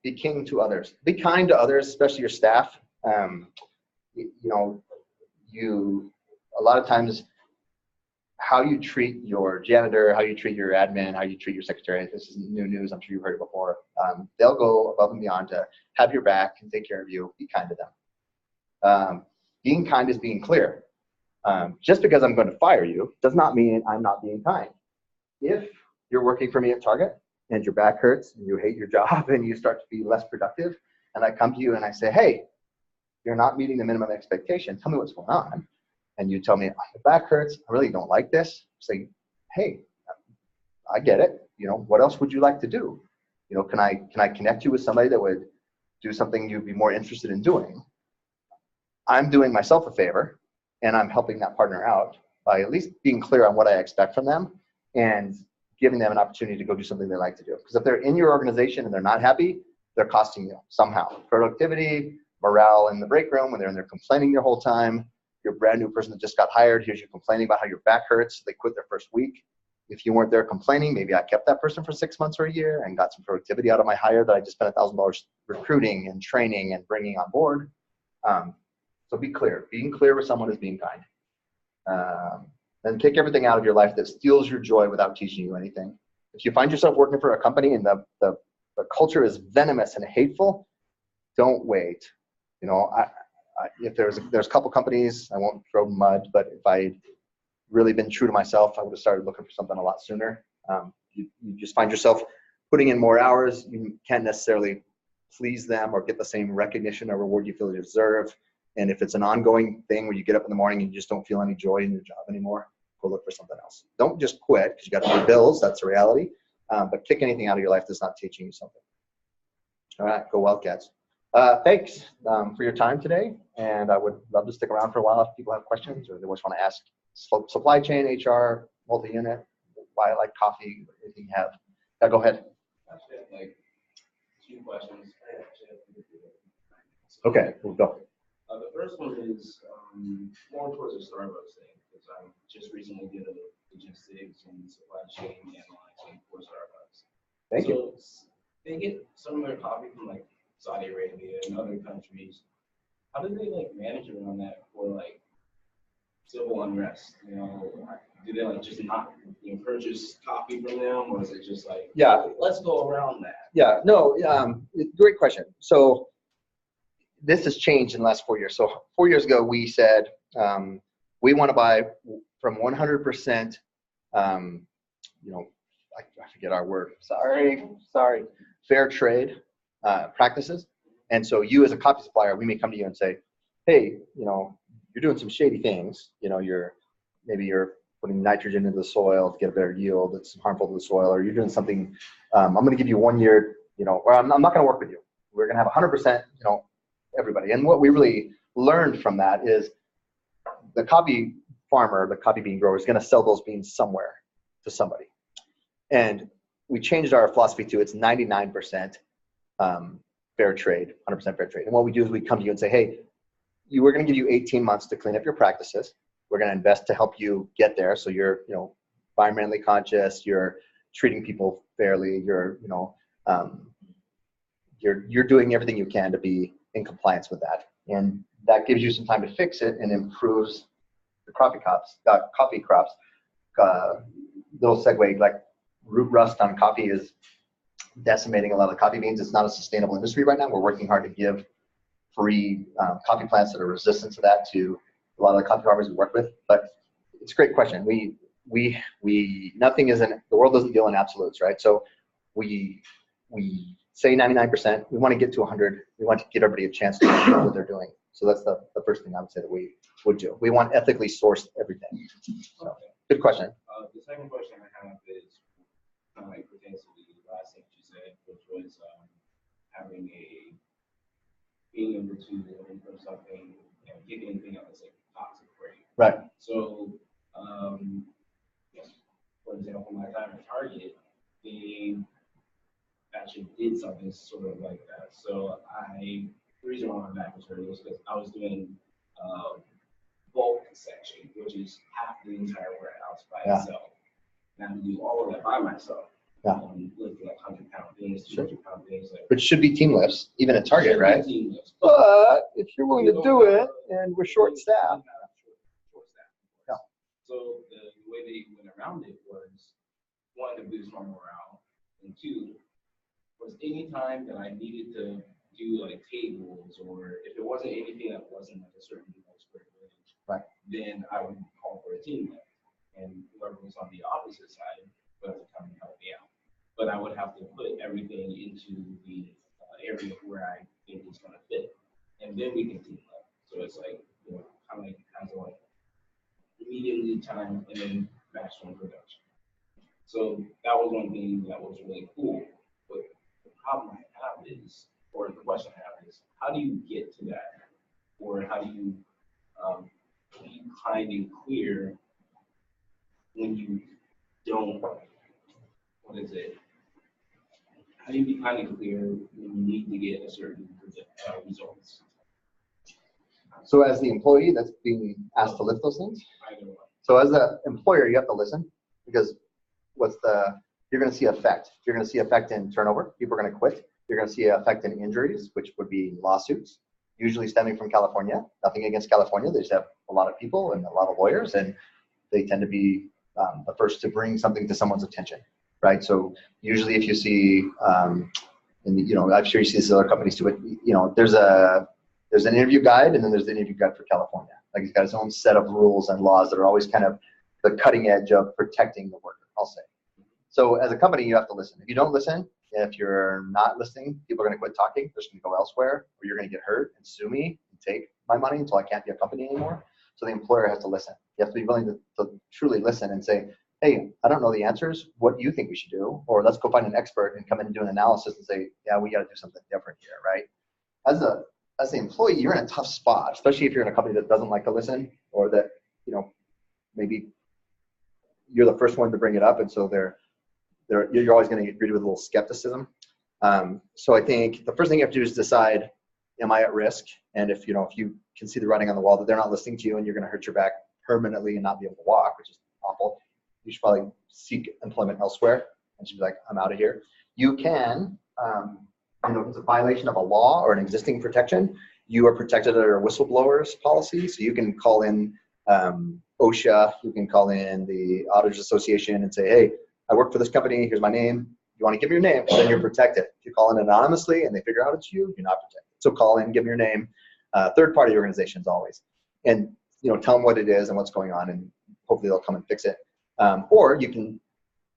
Speaker 1: Be king to others. Be kind to others, especially your staff. A lot of times, how you treat your janitor, how you treat your admin, how you treat your secretary, this is new news, I'm sure you've heard it before. They'll go above and beyond to have your back and take care of you. Be kind to them. Being kind is being clear. Just because I'm going to fire you does not mean I'm not being kind. If you're working for me at Target and your back hurts and you hate your job and you start to be less productive, and I come to you and I say, hey, you're not meeting the minimum expectation. Tell me what's going on. And you tell me, oh, my back hurts. I really don't like this. Say, hey, I get it. What else would you like to do? Can I connect you with somebody that would do something you'd be more interested in doing? I'm doing myself a favor, and I'm helping that partner out by at least being clear on what I expect from them and giving them an opportunity to go do something they like to do. Because if they're in your organization and they're not happy, they're costing you somehow. Productivity, morale in the break room, when they're in there complaining your whole time. You're a brand new person that just got hired. Here's you complaining about how your back hurts. They quit their first week. If you weren't there complaining, maybe I kept that person for 6 months or a year and got some productivity out of my hire that I just spent $1,000 recruiting and training and bringing on board. So be clear. Being clear with someone is being kind. And take everything out of your life that steals your joy without teaching you anything. If you find yourself working for a company and the culture is venomous and hateful, don't wait. If there's a couple companies, I won't throw mud, but if I'd really been true to myself, I would have started looking for something a lot sooner. You just find yourself putting in more hours. You can't necessarily please them or get the same recognition or reward you feel you deserve. And if it's an ongoing thing where you get up in the morning and you just don't feel any joy in your job anymore, go look for something else. Don't just quit, because you got to pay bills. That's the reality. But kick anything out of your life that's not teaching you something. All right, go Wildcats. Thanks for your time today, and I would love to stick around for a while if people have questions or they just want to ask supply chain, HR, multi-unit, why I like coffee, anything you have. Yeah, go ahead.
Speaker 3: Actually, I have like 2 questions.
Speaker 1: Okay, we'll go.
Speaker 3: The first one is more towards the Starbucks thing, because I'm just recently did a logistics and supply chain analyzing for Starbucks.
Speaker 1: Thank you.
Speaker 3: So they get some of their coffee from like Saudi Arabia and other countries. How do they like manage around that for like civil unrest? You know, do they like just not purchase coffee from them, or is it just like
Speaker 1: Yeah.
Speaker 3: let's go around that?
Speaker 1: Yeah, no, great question. So this has changed in the last 4 years. So 4 years ago, we said we want to buy from 100%, I forget our word. Sorry. Fair trade practices. And so you as a coffee supplier, we may come to you and say, hey, you're doing some shady things. Maybe you're putting nitrogen into the soil to get a better yield that's harmful to the soil, or you're doing something. I'm going to give you 1 year, or I'm not going to work with you. We're going to have 100%, everybody. And what we really learned from that is the coffee farmer, the coffee bean grower, is going to sell those beans somewhere to somebody. And we changed our philosophy to it's 99% fair trade, 100% fair trade. And what we do is we come to you and say, hey, we're going to give you 18 months to clean up your practices. We're going to invest to help you get there. So you're, environmentally conscious, you're treating people fairly, you're doing everything you can to be in compliance with that. And that gives you some time to fix it and improves the coffee crops. Little segue, like root rust on coffee is decimating a lot of coffee beans. It's not a sustainable industry right now. We're working hard to give free coffee plants that are resistant to that to a lot of the coffee farmers we work with. But it's a great question. Nothing is the world doesn't deal in absolutes, right? So we say 99%. We want to get to 100. We want to give everybody a chance to know what they're doing. So that's the first thing I would say that we would do. We want ethically sourced everything. So, good question.
Speaker 3: The second question I have is kind of like pertains to the last thing you said, which was being able to learn from something and get anything out that's like toxic for you.
Speaker 1: Right.
Speaker 3: So, for example, my time at Target, they actually did something sort of like that. So the reason why my back was hurt was because I was doing bulk section, which is half the entire warehouse by itself. And I had to do all of that by myself. Lifting like 100-pound things, 200-pound things.
Speaker 1: Which should be team lifts, even at Target, right?
Speaker 3: Team lifts.
Speaker 1: But if you're willing to do it, and we're short-staffed. Yeah.
Speaker 3: So the way they went around it was, one, to boost my morale, and two, was any time that I needed to do like tables, or if it wasn't anything that wasn't like a certain square footage,
Speaker 1: right,
Speaker 3: then I would call for a team lift, and whoever was on the opposite side would have to come and help me out. But I would have to put everything into the area where I think it's going to fit, and then we can team lift. So it's like kind of like has a like medium lead time and then maximum production. So that was one thing that was really cool. But the problem I have is, or the question I have is, how do you get to that? Or how do you be kind and clear when you don't, what is it? How do you be kind and clear when you need to get a certain results?
Speaker 1: So as the employee that's being asked to lift those things? So as the employer, you have to listen, because you're going to see effect. You're going to see effect in turnover. People are going to quit. You're going to see effect in injuries, which would be lawsuits, usually stemming from California. Nothing against California. They just have a lot of people and a lot of lawyers, and they tend to be the first to bring something to someone's attention, right? So usually if you see, I'm sure you see this in other companies too, but there's an interview guide, and then there's the interview guide for California. Like, he's got his own set of rules and laws that are always kind of the cutting edge of protecting the worker, I'll say. So as a company, you have to listen. If you don't listen, if you're not listening, people are going to quit talking. They're just going to go elsewhere, or you're going to get hurt and sue me and take my money until I can't be a company anymore. So the employer has to listen. You have to be willing to truly listen and say, hey, I don't know the answers. What do you think we should do? Or let's go find an expert and come in and do an analysis and say, yeah, we got to do something different here, right? As the employee, you're in a tough spot, especially if you're in a company that doesn't like to listen, or that, maybe you're the first one to bring it up, and so you're always going to get greeted with a little skepticism. So I think the first thing you have to do is decide, am I at risk? And if you can see the writing on the wall that they're not listening to you and you're going to hurt your back permanently and not be able to walk, which is awful, you should probably seek employment elsewhere and just be like, I'm out of here. you can, if it's a violation of a law or an existing protection, you are protected under a whistleblower's policy. So you can call in OSHA, you can call in the Auditors Association and say, hey, I work for this company, here's my name. You want to give me your name, then you're protected. If you call in anonymously and they figure out it's you, you're not protected. So call in, give me your name. Third-party organizations always. And tell them what it is and what's going on, and hopefully they'll come and fix it. Or you can,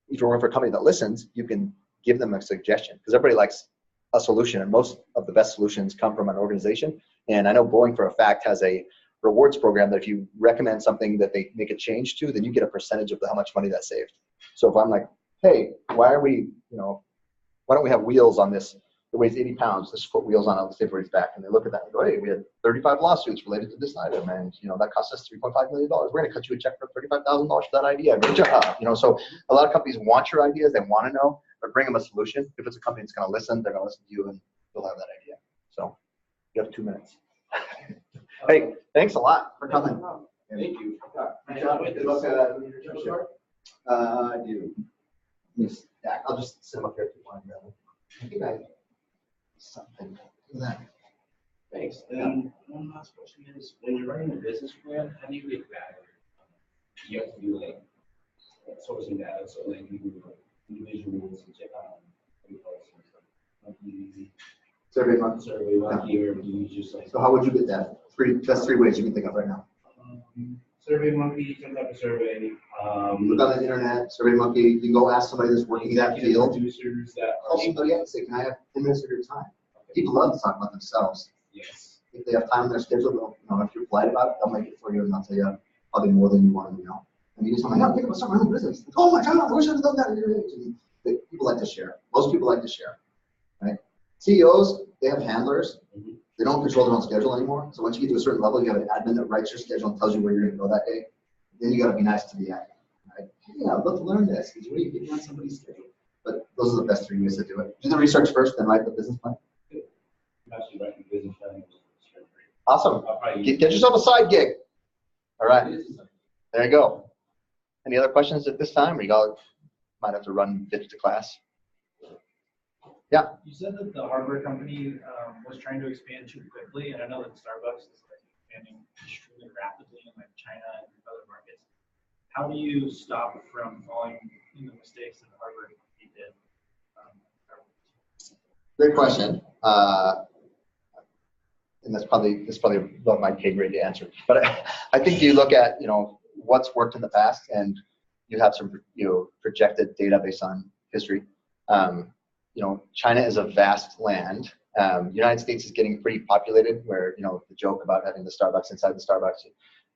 Speaker 1: if you're working for a company that listens, you can give them a suggestion, because everybody likes a solution, and most of the best solutions come from an organization. And I know Boeing for a fact has a rewards program that if you recommend something that they make a change to, then you get a percentage of how much money that saved. So if I'm like, hey, why don't we have wheels on this that weighs 80 pounds, let's put wheels on it, let's see where it's back. And they look at that and go, hey, we had 35 lawsuits related to this item, and that cost us $3.5 million. We're going to cut you a check for $35,000 for that idea. Good job. So a lot of companies want your ideas, they want to know, but bring them a solution. If it's a company that's going to listen, they're going to listen to you, and you'll have that idea. So you have 2 minutes. Hey, thanks a lot for coming.
Speaker 3: Thank you.
Speaker 1: I do. I'll just sit them up here if you want to grab them. I think I something like that.
Speaker 3: Thanks. And one last question is, when you're writing a business plan, how do you get data? You have to do like sourcing data, so like you do individuals and check out
Speaker 1: Survey monkey.
Speaker 3: Survey monkey, or do you just like?
Speaker 1: So how would you get that? That's 3 ways you can think of right now.
Speaker 3: Survey monkey, some type of survey.
Speaker 1: Look on the internet, Survey Monkey. You can go ask somebody that's working in that field.
Speaker 3: Producers that
Speaker 1: Call somebody up and say, can I have 10 minutes of your time? People love to talk about themselves.
Speaker 3: Yes.
Speaker 1: If they have time in their schedule, if you're polite about it, they'll make it for you, and they'll tell you probably more than you want to know. And you just want to think about starting my own business. Like, oh my God, I wish I'd have done that at your age. And people like to share. Most people like to share, right? CEOs, they have handlers. They don't control their own schedule anymore. So once you get to a certain level, you have an admin that writes your schedule and tells you where you're going to go that day. Then you got to be nice to the admin. Right? Hey, I'd love to learn this. Because what are you getting on somebody's schedule? But those are the best 3 ways to do it. Do the research first, then write the business plan.
Speaker 3: I'm actually writing a business plan.
Speaker 1: Awesome. Get yourself a side gig. All right. There you go. Any other questions at this time? Or you all might have to run bits to class. Yeah.
Speaker 2: You said that the hardware company was trying to expand too quickly, and I know that Starbucks is expanding extremely rapidly in China and other markets. How do you stop from falling in the mistakes that the hardware company did?
Speaker 1: Great question. And that's probably above my pay grade to answer. But I think you look at what's worked in the past, and you have some projected data based on history. China is a vast land. United States is getting pretty populated, where the joke about having the Starbucks inside the Starbucks.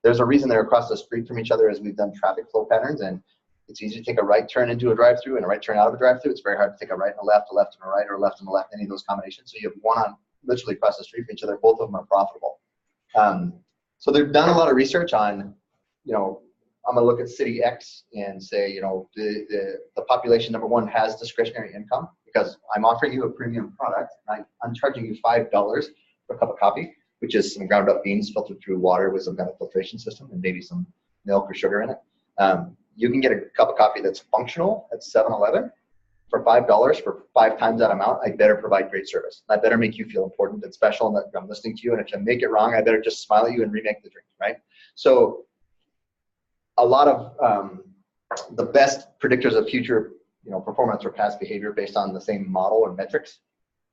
Speaker 1: There's a reason they're across the street from each other, as we've done traffic flow patterns, and it's easy to take a right turn into a drive-through and a right turn out of a drive-through. It's very hard to take a right and a left and a right, or a left and a left, any of those combinations. So you have one on literally across the street from each other. Both of them are profitable. So they've done a lot of research on, I'm going to look at city X and say, the population, number one, has discretionary income, because I'm offering you a premium product. I'm charging you $5 for a cup of coffee, which is some ground up beans filtered through water with some kind of filtration system and maybe some milk or sugar in it. You can get a cup of coffee that's functional at 7-Eleven for $5 for 5 times that amount. I better provide great service. I better make you feel important and special, and that I'm listening to you. And if I make it wrong, I better just smile at you and remake the drink, right? So a lot of the best predictors of future performance or past behavior based on the same model or metrics.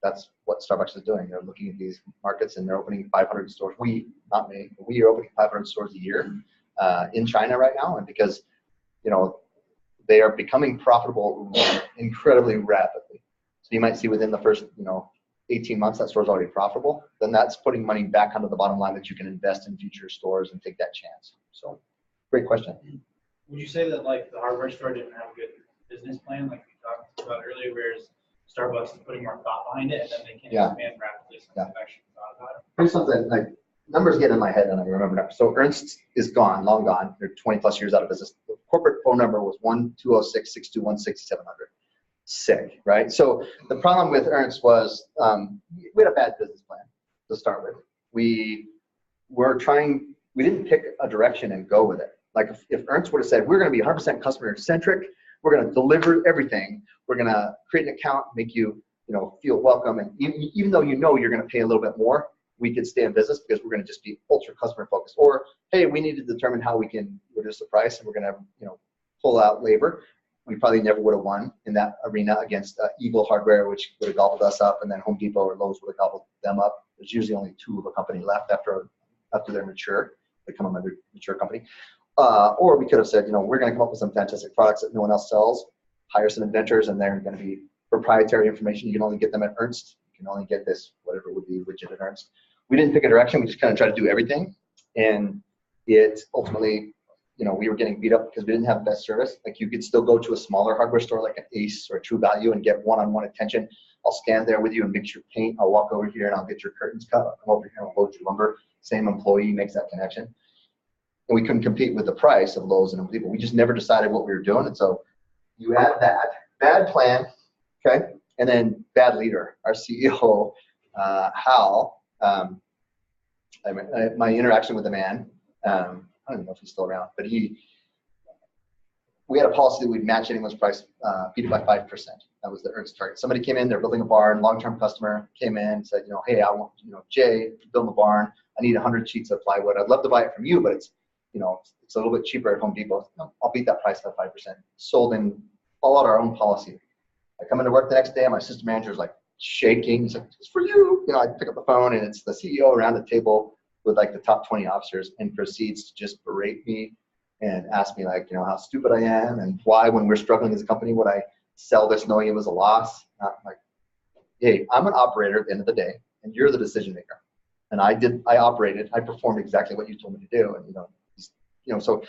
Speaker 1: That's what Starbucks is doing. They're looking at these markets, and they're opening 500 stores. Not me, but we are opening 500 stores a year in China right now. And because they are becoming profitable incredibly rapidly. So you might see within the first 18 months that store's already profitable. Then that's putting money back onto the bottom line that you can invest in future stores and take that chance. So great question.
Speaker 2: Would you say that the hardware store didn't have a good business plan, like we talked about earlier, whereas Starbucks is putting more thought behind it, and then they can expand rapidly? So they've actually thought about it.
Speaker 1: Here's something numbers get in my head and I remember now. So Ernst is gone, long gone. They're 20 plus years out of business. The corporate phone number was 1-206-621-6700. Sick, right? So the problem with Ernst was we had a bad business plan to start with. We didn't pick a direction and go with it. Like if Ernst would have said, we're going to be 100% customer centric, we're going to deliver everything. We're going to create an account, make you, feel welcome. And even though you're going to pay a little bit more, we could stay in business because we're going to just be ultra customer focused. Or, hey, we need to determine how we can reduce the price, and we're going to, pull out labor. We probably never would have won in that arena against Eagle Hardware, which would have gobbled us up, and then Home Depot or Lowe's would have gobbled them up. There's usually only two of a company left after they're mature, become a mature company. Or we could have said, we're going to come up with some fantastic products that no one else sells, hire some inventors, and they're going to be proprietary information. You can only get them at Ernst. You can only get this, whatever it would be, widget at Ernst. We didn't pick a direction. We just kind of tried to do everything. And it ultimately, we were getting beat up because we didn't have best service. Like, you could still go to a smaller hardware store like an Ace or a True Value and get one-on-one attention. I'll stand there with you and mix your paint. I'll walk over here and I'll get your curtains cut. I'll come over here and I'll load your lumber. Same employee makes that connection. And we couldn't compete with the price of Lowe's and Home Depot. We just never decided what we were doing. And so you add that, bad plan, okay, and then bad leader. Our CEO, Hal, my interaction with the man, I don't even know if he's still around, but we had a policy that we'd match anyone's price, beat it by 5%. That was the Ernst target. Somebody came in, they're building a barn, long-term customer came in, said, hey, I want, Jay, build a barn. I need 100 sheets of plywood. I'd love to buy it from you, but it's, it's a little bit cheaper at Home Depot. No, I'll beat that price by 5%. Sold in, followed our own policy. I come into work the next day and my assistant manager is like shaking. He's like, it's for you. I pick up the phone and it's the CEO around the table with like the top 20 officers and proceeds to just berate me and ask me like, how stupid I am and why, when we're struggling as a company, would I sell this knowing it was a loss? Not like, hey, I'm an operator at the end of the day and you're the decision maker. And I operated, I performed exactly what you told me to do. And, so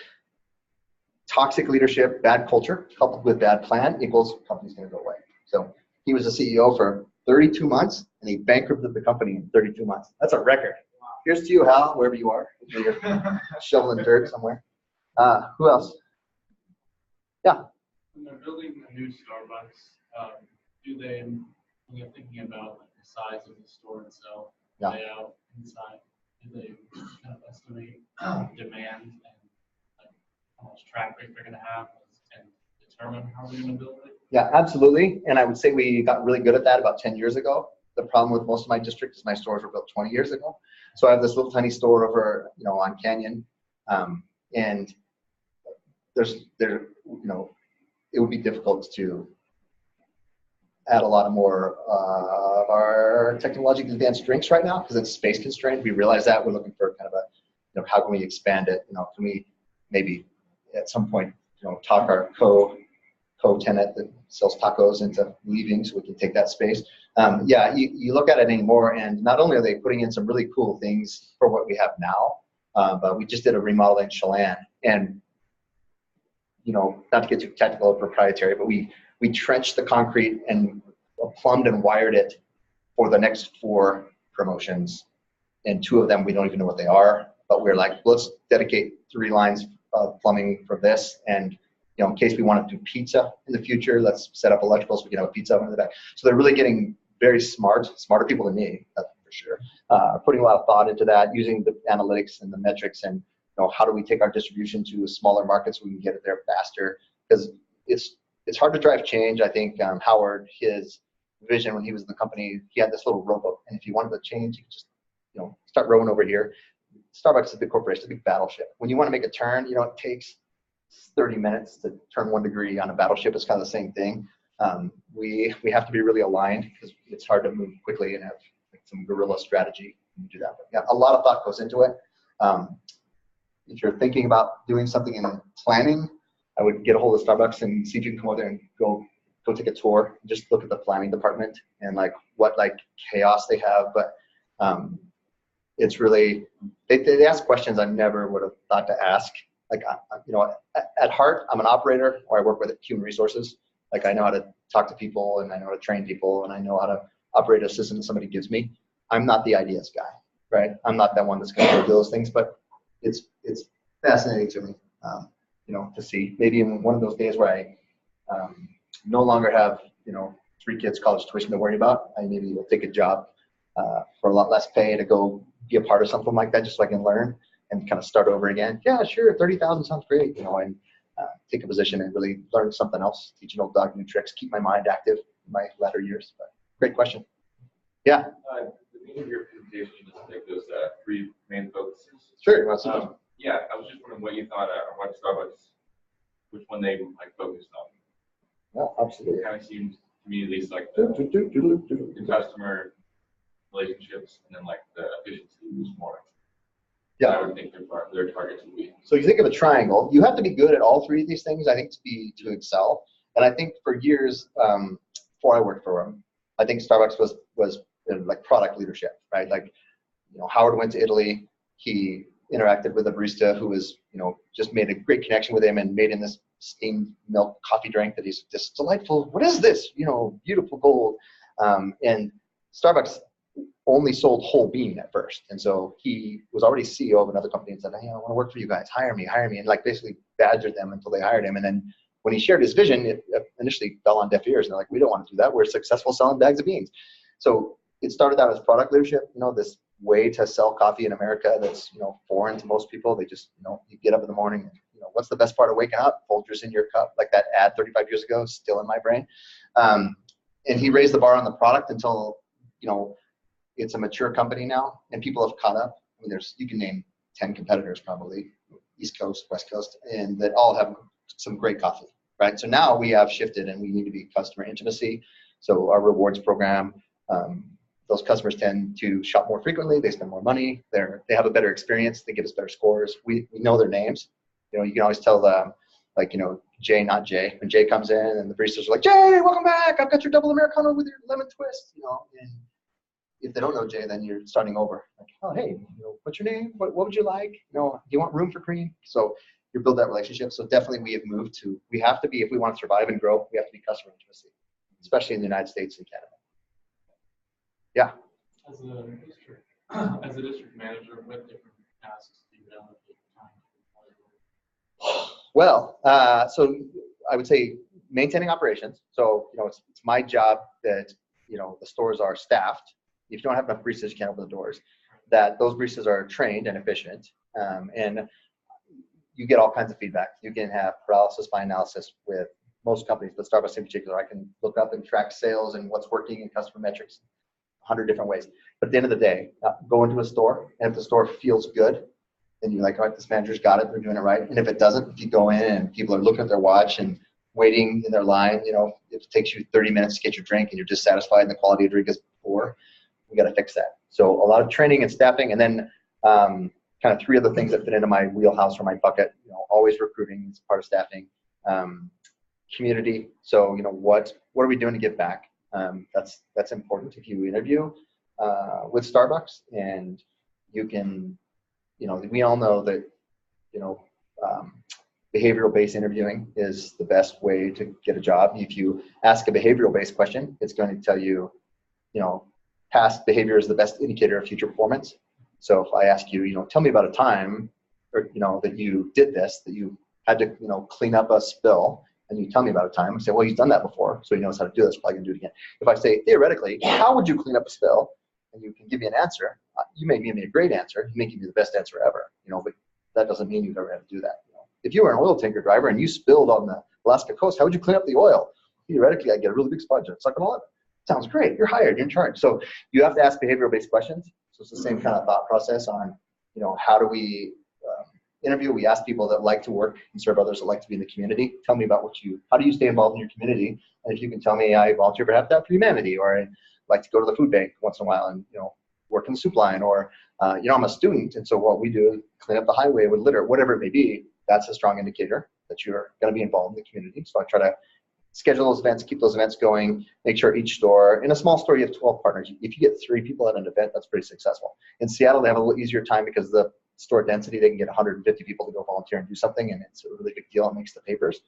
Speaker 1: toxic leadership, bad culture, coupled with bad plan equals company's going to go away. So he was a CEO for 32 months and he bankrupted the company in 32 months. That's a record. Wow. Here's to you, Hal, wherever you are. You're shoveling dirt somewhere. Who else? Yeah.
Speaker 4: When they're building a new Starbucks, do they, when you're thinking about like the size of the store itself, layout, inside, do they kind of estimate demand and like how much traffic they're going to have and determine how they're going to build it? Yeah, absolutely. And I would say we got really good at that about 10 years ago. The problem with most of my districts is my stores were built 20 years ago. So I have this little tiny store over, on Canyon, and it would be difficult to add a lot of more of our technologically advanced drinks right now because it's space constrained. We realize that. We're looking for kind of a, how can we expand it? Can we maybe at some point, talk our co-tenant that sells tacos into leaving so we can take that space. You look at it anymore, and not only are they putting in some really cool things for what we have now, but we just did a remodel in Chelan, and not to get too technical or proprietary, but we trenched the concrete and plumbed and wired it for the next 4 promotions, and 2 of them we don't even know what they are, but we're like, let's dedicate 3 lines of plumbing for this, and in case we want to do pizza in the future, let's set up electrical so we can have a pizza oven in the back. So they're really getting very smarter people than me, that's for sure. Putting a lot of thought into that, using the analytics and the metrics, and how do we take our distribution to smaller markets so we can get it there faster? Because it's hard to drive change. I think Howard, his vision when he was in the company, he had this little rowboat, and if you wanted to change, you could just start rowing over here. Starbucks is a big corporation, a big battleship. When you want to make a turn, it takes 30 minutes to turn 1 degree on a battleship. It's kind of the same thing. We have to be really aligned because it's hard to move quickly and have some guerrilla strategy when you do that. But yeah, a lot of thought goes into it. If you're thinking about doing something in planning, I would get a hold of Starbucks and see if you can come over there and go take a tour. Just look at the planning department and what chaos they have. But it's really, they ask questions I never would have thought to ask. At heart, I'm an operator, or I work with human resources. I know how to talk to people, and I know how to train people, and I know how to operate a system that somebody gives me. I'm not the ideas guy, right? I'm not that one that's going to do those things, but it's fascinating to me, to see. Maybe in one of those days where I no longer have, 3 kids' college tuition to worry about, I maybe will take a job for a lot less pay to go be a part of something like that, just so I can learn and kind of start over again. Yeah, sure, 30,000 sounds great, and take a position and really learn something else, teach an old dog new tricks, keep my mind active in my latter years. But great question. Yeah.
Speaker 5: The beginning of your presentation, you just like those three main focuses.
Speaker 4: Sure. You want to see those?
Speaker 5: Yeah, I was just wondering what you thought, or what Starbucks, which one they like focused on.
Speaker 4: Yeah, absolutely.
Speaker 5: It kind of seems to me at least like the customer relationships and then like the efficiency was more.
Speaker 4: Yeah.
Speaker 5: I would think their targets would be.
Speaker 4: So you think of a triangle. You have to be good at all three of these things, I think, to excel. And I think for years, before I worked for them, I think Starbucks was like product leadership, right? Like, Howard went to Italy. He interacted with a barista who was, just made a great connection with him and made him this steamed milk coffee drink that he's just delightful. What is this? Beautiful gold. And Starbucks only sold whole bean at first. And so he was already CEO of another company and said, hey, I want to work for you guys. Hire me. And like basically badgered them until they hired him. And then when he shared his vision, it initially fell on deaf ears. And they're like, we don't want to do that. We're successful selling bags of beans. So it started out as product leadership, this way to sell coffee in America that's, foreign to most people. They just, you get up in the morning and, what's the best part of waking up? Folgers in your cup, like that ad 35 years ago, still in my brain. And he raised the bar on the product until, it's a mature company now and people have caught up. I mean, you can name 10 competitors probably, East Coast, West Coast, and that all have some great coffee, right? So now we have shifted and we need to be customer intimacy. So our rewards program, those customers tend to shop more frequently. They spend more money. They have a better experience. They give us better scores. We know their names. You can always tell them, like, Jay, not Jay. When Jay comes in and the baristas are like, Jay, welcome back. I've got your double Americano with your lemon twist, and if they don't know Jay, then you're starting over. Like, oh, hey, what's your name? What would you like? Do you want room for cream? So you build that relationship. So definitely we have moved to, we have to be, if we want to survive and grow, we have to be customer intimacy, especially in the United States and Canada. Yeah.
Speaker 6: As a district manager, what different tasks do you allocate time to?
Speaker 4: Well, so I would say maintaining operations. So, it's my job that, the stores are staffed. If you don't have enough baristas, you can't open the doors. That those baristas are trained and efficient. And you get all kinds of feedback. You can have paralysis by analysis with most companies, but Starbucks in particular, I can look up and track sales and what's working in customer metrics 100 different ways. But at the end of the day, go into a store, and if the store feels good, then you're like, all right, this manager's got it, they're doing it right. And if it doesn't, if you go in and people are looking at their watch and waiting in their line, if it takes you 30 minutes to get your drink and you're dissatisfied and the quality of drink is poor, we got to fix that. So a lot of training and staffing, and then kind of three other things that fit into my wheelhouse or my bucket. Always recruiting is part of staffing. Community. So what are we doing to give back? That's important if you interview with Starbucks, and you can, we all know that behavioral-based interviewing is the best way to get a job. If you ask a behavioral-based question, it's going to tell you, past behavior is the best indicator of future performance. So if I ask you, tell me about a time, or that you did this, that you had to, clean up a spill, and you tell me about a time, I say, well, he's done that before, so he knows how to do this, probably gonna do it again. If I say, theoretically, how would you clean up a spill? And you can give me an answer, you may give me a great answer, you may give me the best answer ever, but that doesn't mean you've ever had to do that. If you were an oil tanker driver and you spilled on the Alaska coast, how would you clean up the oil? Theoretically, I'd get a really big sponge and suck it all up. Sounds great, you're hired, you're in charge. So you have to ask behavioral-based questions. So it's the same kind of thought process on, how do we interview? We ask people that like to work and serve others, that like to be in the community. Tell me about how do you stay involved in your community? And if you can tell me I volunteer for Habitat for Humanity, or I like to go to the food bank once in a while and, work in the soup line, or, I'm a student. And so what we do is clean up the highway with litter, whatever it may be. That's a strong indicator that you're going to be involved in the community. So I try to schedule those events, keep those events going, make sure each store, in a small store, you have 12 partners. If you get 3 people at an event, that's pretty successful. In Seattle, they have a little easier time because the store density, they can get 150 people to go volunteer and do something, and it's a really big deal. It makes the papers.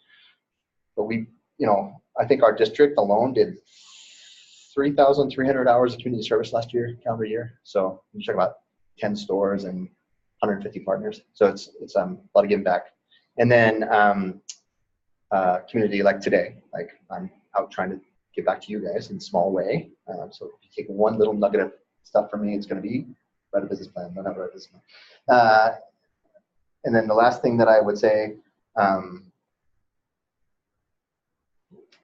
Speaker 4: But we, I think our district alone did 3,300 hours of community service last year, calendar year. So you talk about 10 stores and 150 partners. So it's a lot of giving back. And then community like today, like I'm out trying to give back to you guys in a small way. So if you take one little nugget of stuff from me, it's going to be write a business plan, don't have a business plan. And then the last thing that I would say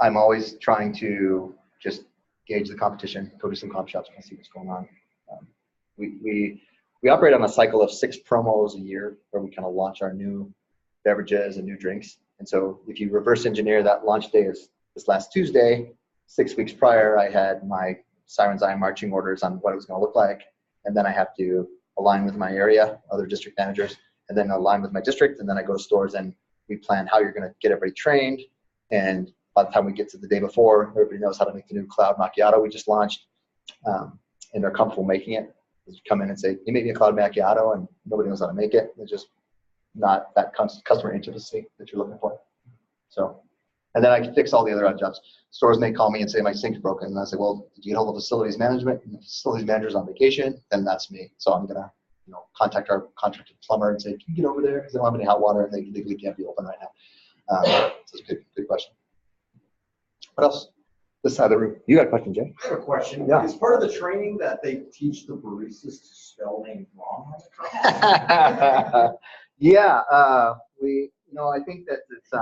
Speaker 4: I'm always trying to just gauge the competition, go to some comp shops and see what's going on. We operate on a cycle of 6 promos a year where we kind of launch our new beverages and new drinks. And so if you reverse engineer that launch day is this last Tuesday, 6 weeks prior, I had my Siren's Eye marching orders on what it was going to look like. And then I have to align with my area, other district managers, and then align with my district. And then I go to stores and we plan how you're going to get everybody trained. And by the time we get to the day before, everybody knows how to make the new Cloud Macchiato we just launched, and they're comfortable making it. You come in and say, you make me a Cloud Macchiato, and nobody knows how to make it. It's just not that customer intimacy that you're looking for. So, and then I can fix all the other odd jobs. Stores may call me and say, my sink's broken. And I say, well, did you get hold of facilities management? And the facilities manager's on vacation, then that's me. So I'm going to contact our contracted plumber and say, can you get over there? Because they don't have any hot water and they legally can't be open right now. So it's a good question. What else? This side of the room. You got a question, Jay?
Speaker 7: I have a question.
Speaker 4: Yeah.
Speaker 7: Is part of the training that they teach the baristas to spell names wrong on the cup?
Speaker 4: Yeah, I think that it's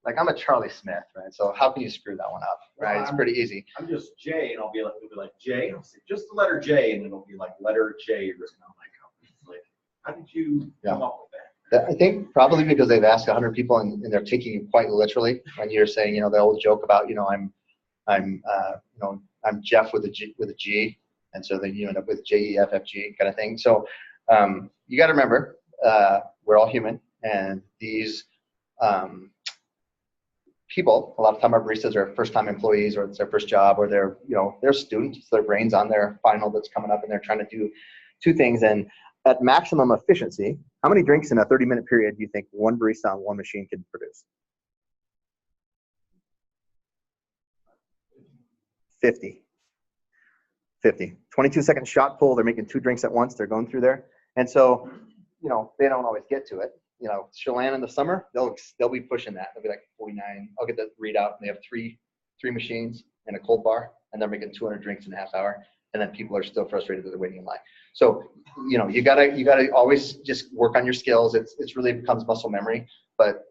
Speaker 4: like I'm a Charlie Smith, right? So how can you screw that one up, right?
Speaker 7: Well,
Speaker 4: It's pretty easy.
Speaker 7: I'm just J, and it'll be like J. I'll say just the letter J, and it'll be like letter J written on my cup. It's like, how did you come up with that?
Speaker 4: I think probably because they've asked 100 people and they're taking it quite literally. When you're saying, the old joke about, I'm Jeff with a G, and so then you end up with JEFFG kind of thing. So you got to remember, we're all human, and these people, a lot of time our baristas are first-time employees, or it's their first job, or they're students. Their brain's on their final that's coming up, and they're trying to do 2 things. And at maximum efficiency, how many drinks in a 30-minute period do you think one barista on one machine can produce? 50. 22-second shot pull. They're making 2 drinks at once. They're going through there. And so, they don't always get to it. Chelan in the summer, they'll be pushing that. They'll be like 49. I'll get the readout, and they have three machines and a cold bar, and they're making 200 drinks in a half hour. And then people are still frustrated that they're waiting in line. So, you gotta always just work on your skills. It's really becomes muscle memory. But,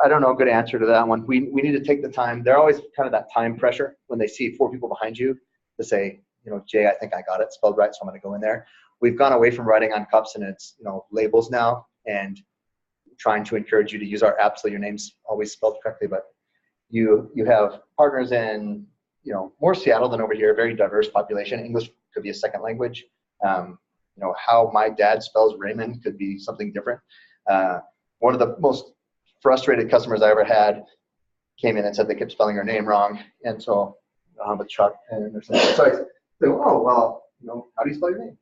Speaker 4: I don't know a good answer to that one. We need to take the time. They're always kind of that time pressure when they see 4 people behind you to say, Jay, I think I got it spelled right, so I'm gonna go in there. We've gone away from writing on cups and it's, labels now, and trying to encourage you to use our app so your name's always spelled correctly. But you have partners in, more Seattle than over here, very diverse population. English could be a second language. How my dad spells Raymond could be something different. One of the most frustrated customers I ever had came in and said they kept spelling her name wrong. And so I'm with Chuck and there's something. So I said, oh, well, how do you spell your name?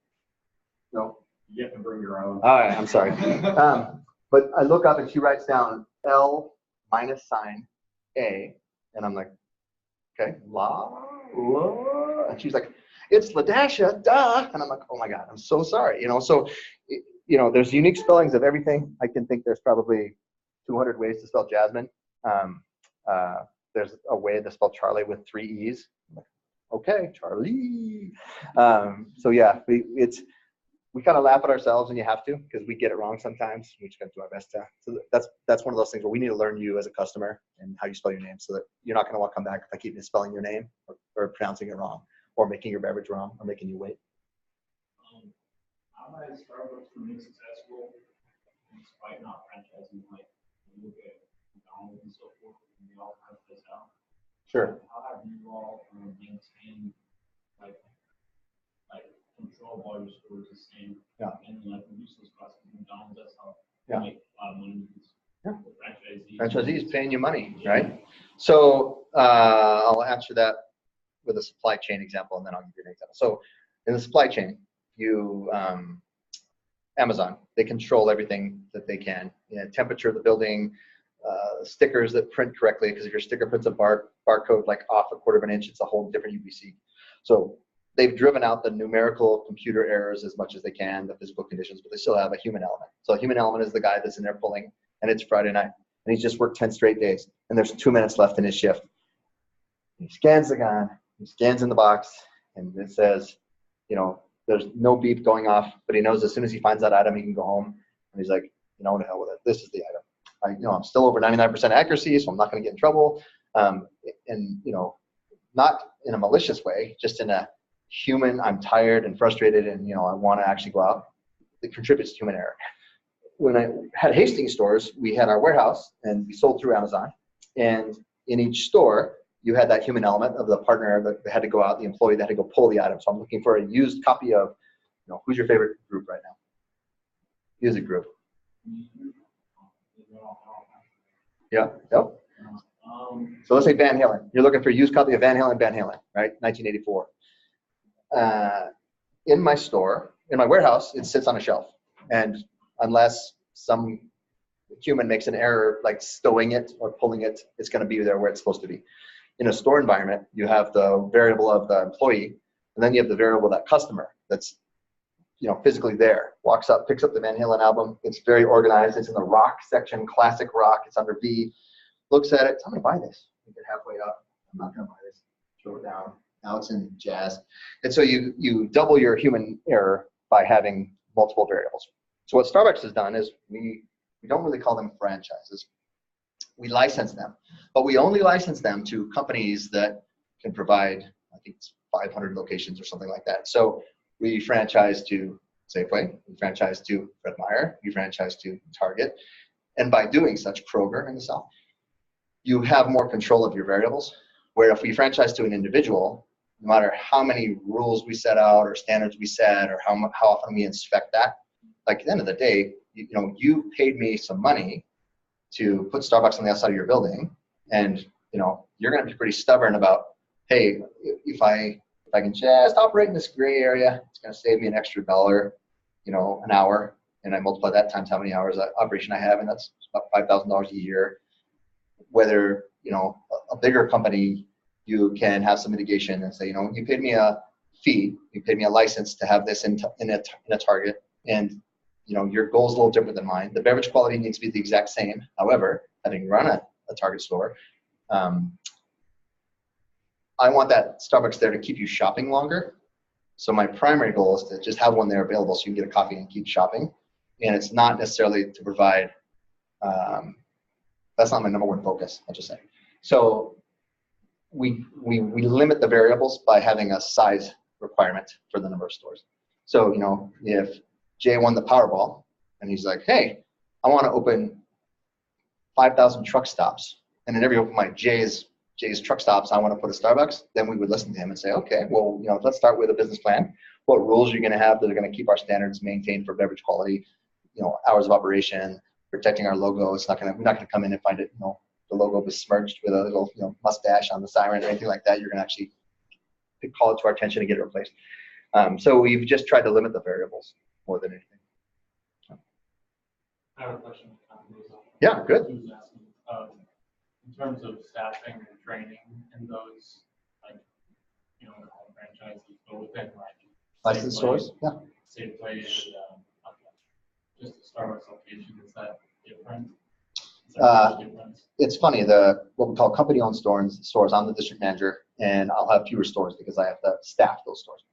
Speaker 4: No.
Speaker 7: You have to bring your own.
Speaker 4: All right, I'm sorry. But I look up and she writes down L -sign A, and I'm like, okay, la, and she's like, it's Ladasha, duh, and I'm like, oh my God, I'm so sorry, So, there's unique spellings of everything. I can think there's probably 200 ways to spell Jasmine. There's a way to spell Charlie with 3 E's. Okay, Charlie. So yeah, we kind of laugh at ourselves, and you have to, because we get it wrong sometimes. We just got to do our best to. So that's one of those things where we need to learn you as a customer and how you spell your name, so that you're not going to want to come back if I keep misspelling your name or pronouncing it wrong, or making your beverage wrong, or making you wait.
Speaker 6: How has Starbucks been successful despite not franchising? Like, you look at McDonald's and so forth, and they all have this out.
Speaker 4: Sure.
Speaker 6: How have you all maintained like control of all your stores the same?
Speaker 4: Yeah.
Speaker 6: And reduce those costs of McDonald's. That's how
Speaker 4: Yeah.
Speaker 6: make a lot of money.
Speaker 4: Yeah.
Speaker 6: The
Speaker 4: Franchisees paying you money, right? So I'll answer that with a supply chain example, and then I'll give you an example. So in the supply chain, Amazon, they control everything that they can. Temperature of the building, stickers that print correctly, because if your sticker prints a barcode like off a 1/4 of an inch, it's a whole different UBC. So they've driven out the numerical computer errors as much as they can, the physical conditions, but they still have a human element. So a human element is the guy that's in there pulling, and it's Friday night, and he's just worked 10 straight days, and there's 2 minutes left in his shift. He scans the gun, he scans in the box, and it says, there's no beep going off, but he knows as soon as he finds that item, he can go home, and he's like, to hell with it. This is the item. I'm still over 99% accuracy, so I'm not going to get in trouble. And, you know, not in a malicious way, just in a human, I'm tired and frustrated and, you know, I want to actually go out. It contributes to human error. When I had Hastings stores, we had our warehouse and we sold through Amazon. And in each store, you had that human element of the partner that had to go out, the employee that had to go pull the item. So I'm looking for a used copy of, you know, who's your favorite group right now? Music group. Yeah, yep. So let's say Van Halen. You're looking for a used copy of Van Halen, right? 1984. In my store, in my warehouse, it sits on a shelf. And unless some human makes an error, like stowing it or pulling it, it's going to be there where it's supposed to be. In a store environment, you have the variable of the employee, and then you have the variable of that customer that's, you know, physically there. Walks up, picks up the Van Halen album. It's very organized. It's in the rock section, classic rock. It's under V. Looks at it. I'm going to buy this. You get halfway up. I'm not going to buy this. Throw it down. Now it's in jazz. And so you double your human error by having multiple variables. So what Starbucks has done is we don't really call them franchises. We license them, but we only license them to companies that can provide, I think it's 500 locations or something like that. So we franchise to Safeway, we franchise to Fred Meyer, we franchise to Target. And by doing such, Kroger in the South, you have more control of your variables, where if we franchise to an individual, no matter how many rules we set out or standards we set or how often we inspect that, like at the end of the day, you know, you paid me some money to put Starbucks on the outside of your building, and you know, you're going to be pretty stubborn about, hey, if I can just operate in this gray area, it's going to save me an extra $1, you know, an hour, and I multiply that times how many hours of operation I have, and that's about $5,000 a year. Whether, you know, a bigger company, you can have some mitigation and say, you know, you paid me a fee, you paid me a license to have this in a Target, and you know, your goal is a little different than mine. The beverage quality needs to be the exact same. However, having run a Target store, I want that Starbucks there to keep you shopping longer. So my primary goal is to just have one there available so you can get a coffee and keep shopping. And it's not necessarily to provide, that's not my number one focus, I'll just say. So we limit the variables by having a size requirement for the number of stores. So, you know, if Jay won the Powerball, and he's like, hey, I want to open 5,000 truck stops. And in every open mic, Jay's truck stops, I want to put a Starbucks. Then we would listen to him and say, okay, well, you know, let's start with a business plan. What rules are you going to have that are going to keep our standards maintained for beverage quality? You know, hours of operation, protecting our logo. We're not going to come in and find it, you know, the logo besmirched with a little, you know, mustache on the siren or anything like that. You're going to actually call it to our attention and get it replaced. So we've just tried to limit the variables more than anything.
Speaker 6: I have a question.
Speaker 4: Yeah, good.
Speaker 6: In terms of staffing and training and those, like, you know, franchises, but within like
Speaker 4: Licensed stores? Yeah.
Speaker 6: Safeway and just a Starbucks location, is that different?
Speaker 4: It's funny, what we call company-owned stores, I'm the district manager, and I'll have fewer stores because I have to staff those stores.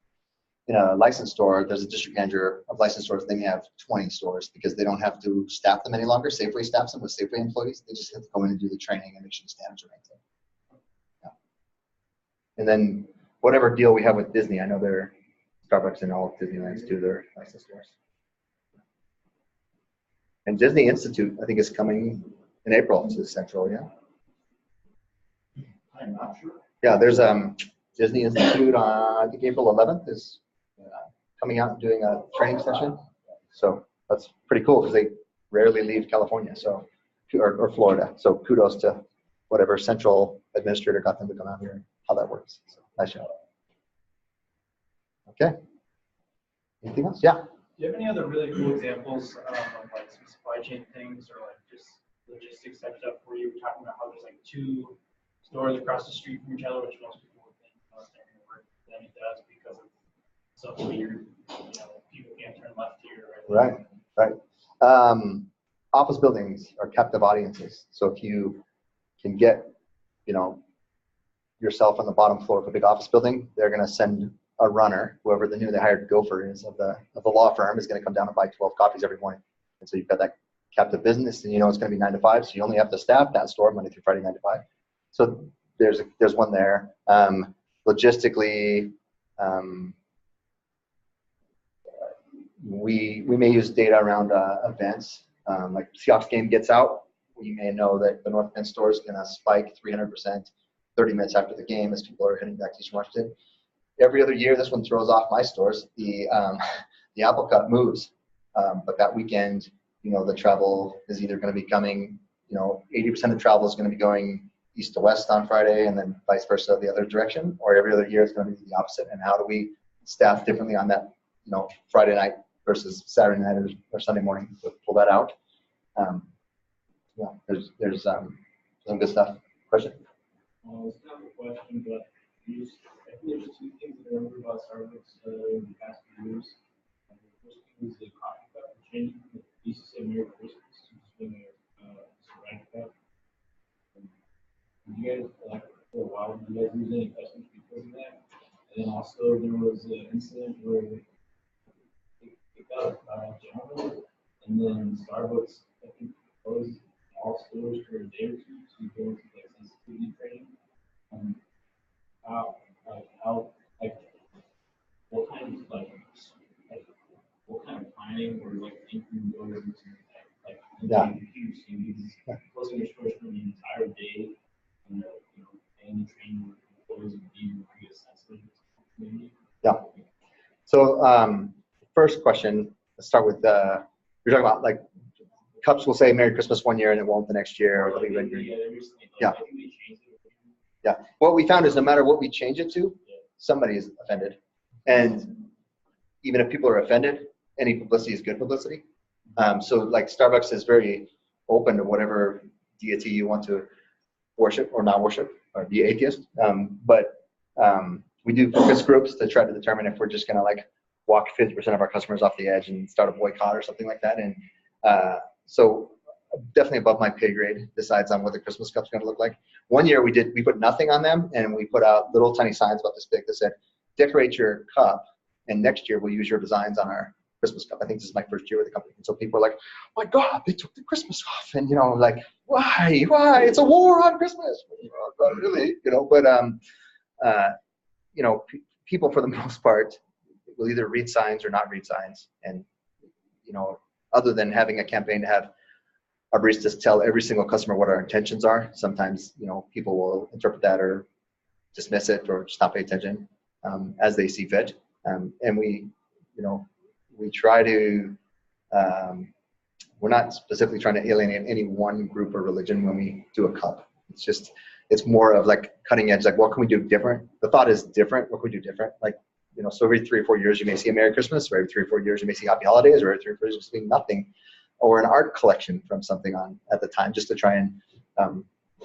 Speaker 4: In a licensed store, there's a district manager of licensed stores. They may have 20 stores because they don't have to staff them any longer. Safeway staffs them with Safeway employees. They just have to go in and do the training and make sure the standards are maintained. Yeah. And then whatever deal we have with Disney, I know they're Starbucks and all of Disneyland's do their licensed stores. And Disney Institute, I think, is coming in April to Central, yeah.
Speaker 6: I'm not sure.
Speaker 4: Yeah, there's Disney Institute on, I think April 11th is coming out and doing a training session. So that's pretty cool because they rarely leave California, so or Florida. So kudos to whatever central administrator got them to come out here and how that works. So nice job. Okay. Anything else? Yeah.
Speaker 2: Do you have any other really cool examples of like some supply chain things or like just logistics type stuff where you were talking about how there's like 2 stores across the street from each other, which most people would think it's not going to work, then it does because of some weird, you know, people can't turn left here.
Speaker 4: Right. Office buildings are captive audiences. So if you can get, you know, yourself on the bottom floor of a big office building, they're going to send a runner, whoever the newly hired gopher is of the law firm, is going to come down and buy 12 coffees every morning. And so you've got that captive business, and you know it's going to be 9 to 5, so you only have to staff that store Monday through Friday, 9 to 5. So there's one there. Logistically, we may use data around events. Like Seahawks game gets out, we may know that the North Bend store is going to spike 300% 30 minutes after the game as people are heading back to Eastern Washington. Every other year, this one throws off my stores. The Apple Cup moves, but that weekend, the travel is either going to be coming, 80% of travel is going to be going east to west on Friday, and then vice versa the other direction, or every other year it's going to be the opposite. And how do we staff differently on that, Friday night versus Saturday night or Sunday morning to pull that out? There's some good stuff. Question?
Speaker 6: It's not a question, but I think there's two things that I remember about Starbucks in the past few years. The first thing is the coffee cup changing. It used to say Merry Christmas to just being a ceramic cup. You guys, for a while, did you guys lose any customers because of that? And then also there was an incident where it got general, and then Starbucks, I think, closed all stores for a day or two to go into sensitivity training. What kind of planning or thinking goes into closing your stores for the entire day, and and training employees and being really sensitive to the community?
Speaker 4: Yeah. So first question, let's start with you're talking about cups will say Merry Christmas one year and it won't the next year. Or yeah. Yeah. What we found is no matter what we change it to, somebody is offended. And even if people are offended, any publicity is good publicity. So Starbucks is very open to whatever deity you want to worship or not worship or be atheist. But we do focus groups to try to determine if we're just going to walk 50% of our customers off the edge and start a boycott or something like that. And so definitely above my pay grade decides on what the Christmas cup's going to look like. One year we put nothing on them, and we put out little tiny signs about this big that said, decorate your cup, and next year we'll use your designs on our Christmas cup. I think this is my first year with the company. And so people are like, oh my God, they took the Christmas off. And, why? It's a war on Christmas. Not really, but, people for the most part will either read signs or not read signs. And, other than having a campaign to have our baristas tell every single customer what our intentions are, sometimes, people will interpret that or dismiss it or just not pay attention as they see fit. And we try to, we're not specifically trying to alienate any one group or religion when we do a cup. It's more of cutting edge, what can we do different? The thought is different. What can we do different? So every 3 or 4 years you may see a Merry Christmas, or every 3 or 4 years you may see Happy Holidays, or every 3 or 4 years you see nothing, or an art collection from something on at the time, just to try and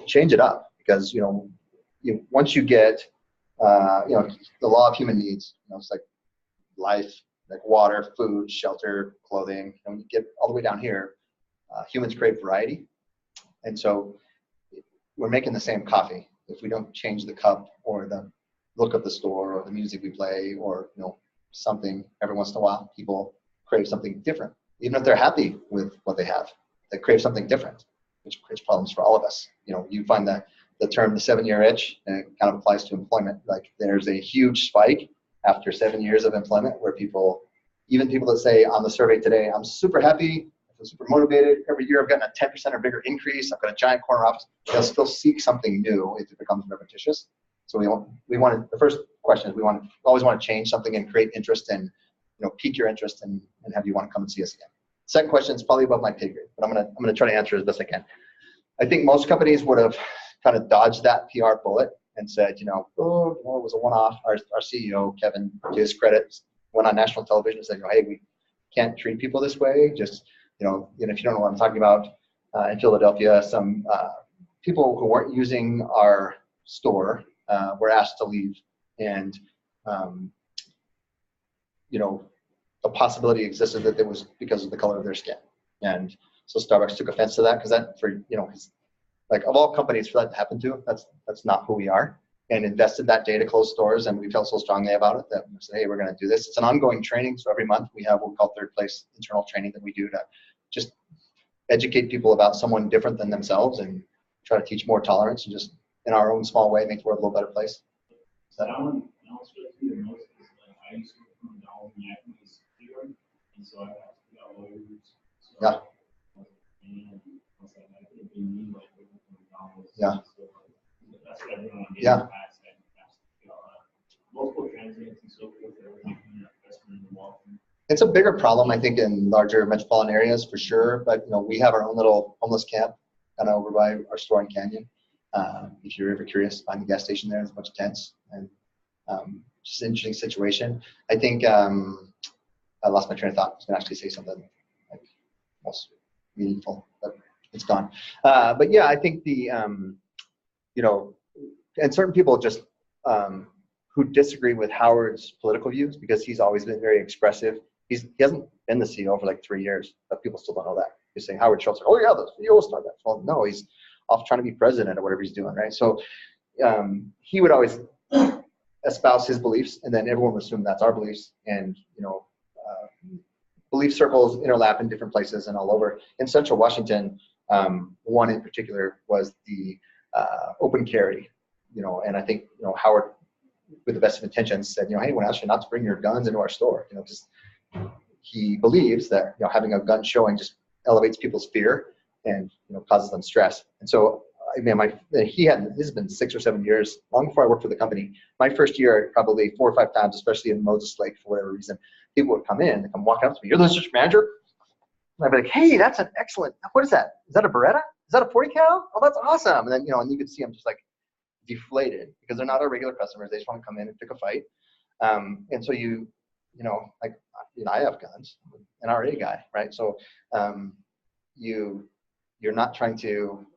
Speaker 4: change it up. Because once you get the law of human needs, it's life, water, food, shelter, clothing. When you get all the way down here, humans crave variety, and so we're making the same coffee. If we don't change the cup or the look of the store or the music we play or something, every once in a while people crave something different, even if they're happy with what they have. They crave something different, which creates problems for all of us. You find that the term the 7-year itch, and it kind of applies to employment. There's a huge spike after 7 years of employment where even people that say on the survey today, I'm super happy, I feel super motivated, every year I've gotten a 10% or bigger increase, I've got a giant corner office, they'll still seek something new if it becomes repetitious. So we want the first question is we always want to change something and create interest and pique your interest and have you want to come and see us again. Second question is probably above my pay grade, but I'm gonna try to answer as best I can. I think most companies would have kind of dodged that PR bullet and said, it was a one-off. Our CEO, Kevin, to his credit, went on national television and said, hey, we can't treat people this way. Just, if you don't know what I'm talking about, in Philadelphia, some people who weren't using our store were asked to leave, and the possibility existed that it was because of the color of their skin. And so Starbucks took offense to that because of all companies for that to happen to, that's not who we are, and invested that day to close stores. And we felt so strongly about it that we said, hey, we're going to do this. It's an ongoing training. So every month we have what we call third place internal training that we do to just educate people about someone different than themselves and try to teach more tolerance and just in our own small way, make the world a little better place. So,
Speaker 6: That one strikes me the most is like I used to work from McDonald's and I was secure, and so I got lawyers. So,
Speaker 4: Yeah.
Speaker 6: and I was like, I could have been me like working from McDonald's.
Speaker 4: Yeah.
Speaker 6: So, like, that's what everyone did
Speaker 4: Yeah.
Speaker 6: in the past. And multiple translates and so forth that were making that customer involved.
Speaker 4: it's a bigger problem, I think, in larger metropolitan areas for sure. But we have our own little homeless camp kind of over by our store in Canyon. If you're ever curious, find the gas station there. There's a bunch of tents and just an interesting situation. I think I lost my train of thought. I was going to actually say something like most meaningful, but it's gone. But yeah, I think the and certain people just who disagree with Howard's political views because he's always been very expressive. He hasn't been the CEO for like 3 years, but people still don't know that. You're saying Howard Schultz, oh yeah, the CEO started that. Well, no, he's off trying to be president or whatever he's doing, right? So he would always espouse his beliefs, and then everyone would assume that's our beliefs. And belief circles interlap in different places and all over. In Central Washington, one in particular was the open carry, and I think Howard, with the best of intentions, said, hey, we're asking you not to bring your guns into our store, because he believes that having a gun showing just elevates people's fear and causes them stress. And so this has been 6 or 7 years, long before I worked for the company. My first year, probably 4 or 5 times, especially in Moses Lake, for whatever reason, people would come in, they come walking up to me, you're the district manager? And I'd be like, hey, that's an excellent, what is that? Is that a Beretta? Is that a 40 cal? Oh, that's awesome. And then, and you could see them just like deflated because they're not our regular customers. They just want to come in and pick a fight. And so I have guns, an RA guy, right? So you're not trying to,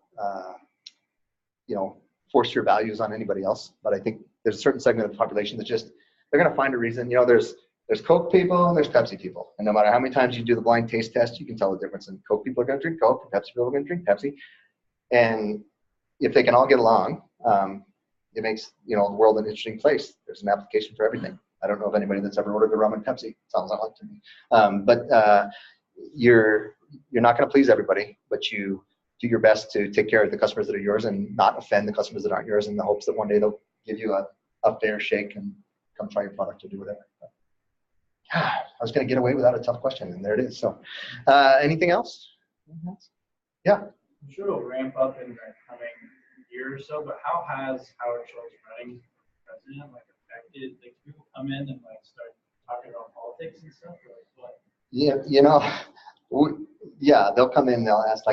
Speaker 4: force your values on anybody else. But I think there's a certain segment of the population that they're going to find a reason. There's Coke people and there's Pepsi people. And no matter how many times you do the blind taste test, you can tell the difference. And Coke people are going to drink Coke, and Pepsi people are going to drink Pepsi. And if they can all get along, it makes the world an interesting place. There's an application for everything. I don't know if anybody that's ever ordered a rum and Pepsi. Sounds like to me. But you're not going to please everybody, but you do your best to take care of the customers that are yours and not offend the customers that aren't yours, in the hopes that one day they'll give you a fair shake and come try your product or do whatever. But, I was going to get away without a tough question, and there it is. So, anything else? Yeah.
Speaker 2: I'm sure it'll ramp up in the coming year or so, but how has Howard Schultz running president affected? Like, people come in and start talking about politics and stuff, or what?
Speaker 4: Yeah, they'll come in, they'll ask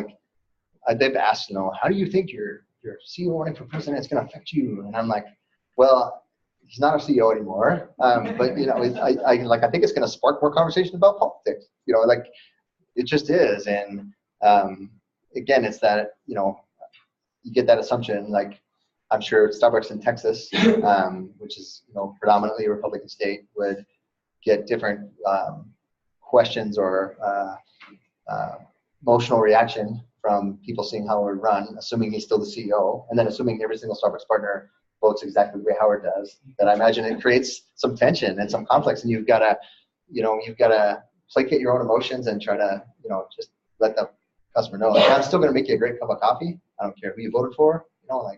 Speaker 4: they've asked, how do you think your CEO running for president is going to affect you? And I'm like, well, he's not a CEO anymore. But I think it's going to spark more conversation about politics. It just is. And again, it's that you get that assumption. I'm sure Starbucks in Texas, which is predominantly a Republican state, would get different questions or emotional reaction from people seeing Howard run, assuming he's still the CEO, and then assuming every single Starbucks partner votes exactly the way Howard does. That I imagine it creates some tension and some conflicts, and you've got to placate your own emotions and try to just let the customer know, I'm still going to make you a great cup of coffee. I don't care who you voted for. I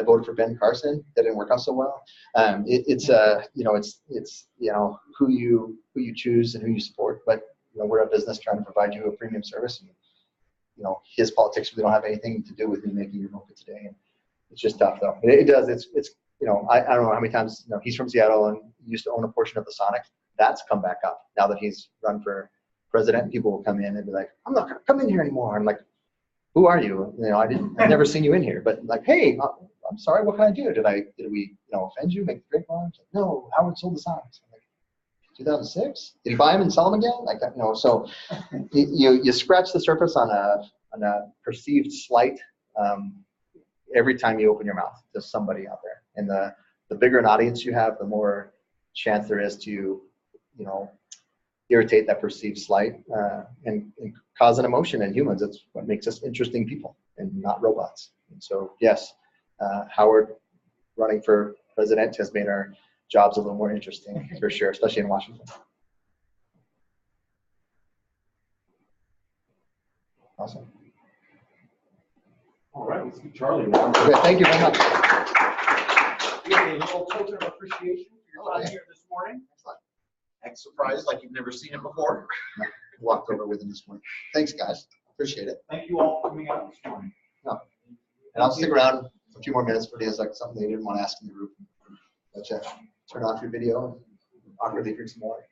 Speaker 4: voted for Ben Carson. That didn't work out so well. It's who you choose and who you support. But we're a business trying to provide you a premium service, and his politics really don't have anything to do with me making your vote for today. And it's just tough, though. It does. It's I don't know how many times he's from Seattle and used to own a portion of the Sonic. That's come back up now that he's run for president. People will come in and be like, I'm not going to come in here anymore. I'm like, who are you? I've never seen you in here. But hey, I'm sorry. What can I do? Did we offend you? Make the great ones? No, Howard sold the Sonics. 2006? Did he buy them and sell them again? So you scratch the surface on a perceived slight every time you open your mouth to somebody out there. And the bigger an audience you have, the more chance there is to irritate that perceived slight and cause an emotion in humans. It's what makes us interesting people and not robots. And so yes, Howard running for president has made our jobs a little more interesting for sure, especially in Washington. Awesome.
Speaker 7: All right. let's do Charlie.
Speaker 4: Okay, thank you very much.
Speaker 7: We have a little token of appreciation for your time here this morning. Act surprised like you've never seen it before.
Speaker 4: Walked over with him this morning. Thanks, guys. Appreciate it.
Speaker 2: Thank you all for coming out this morning.
Speaker 4: And I'll stick around a few more minutes for days like something they didn't want to ask in the group. But turn off your video and awkwardly drink some water.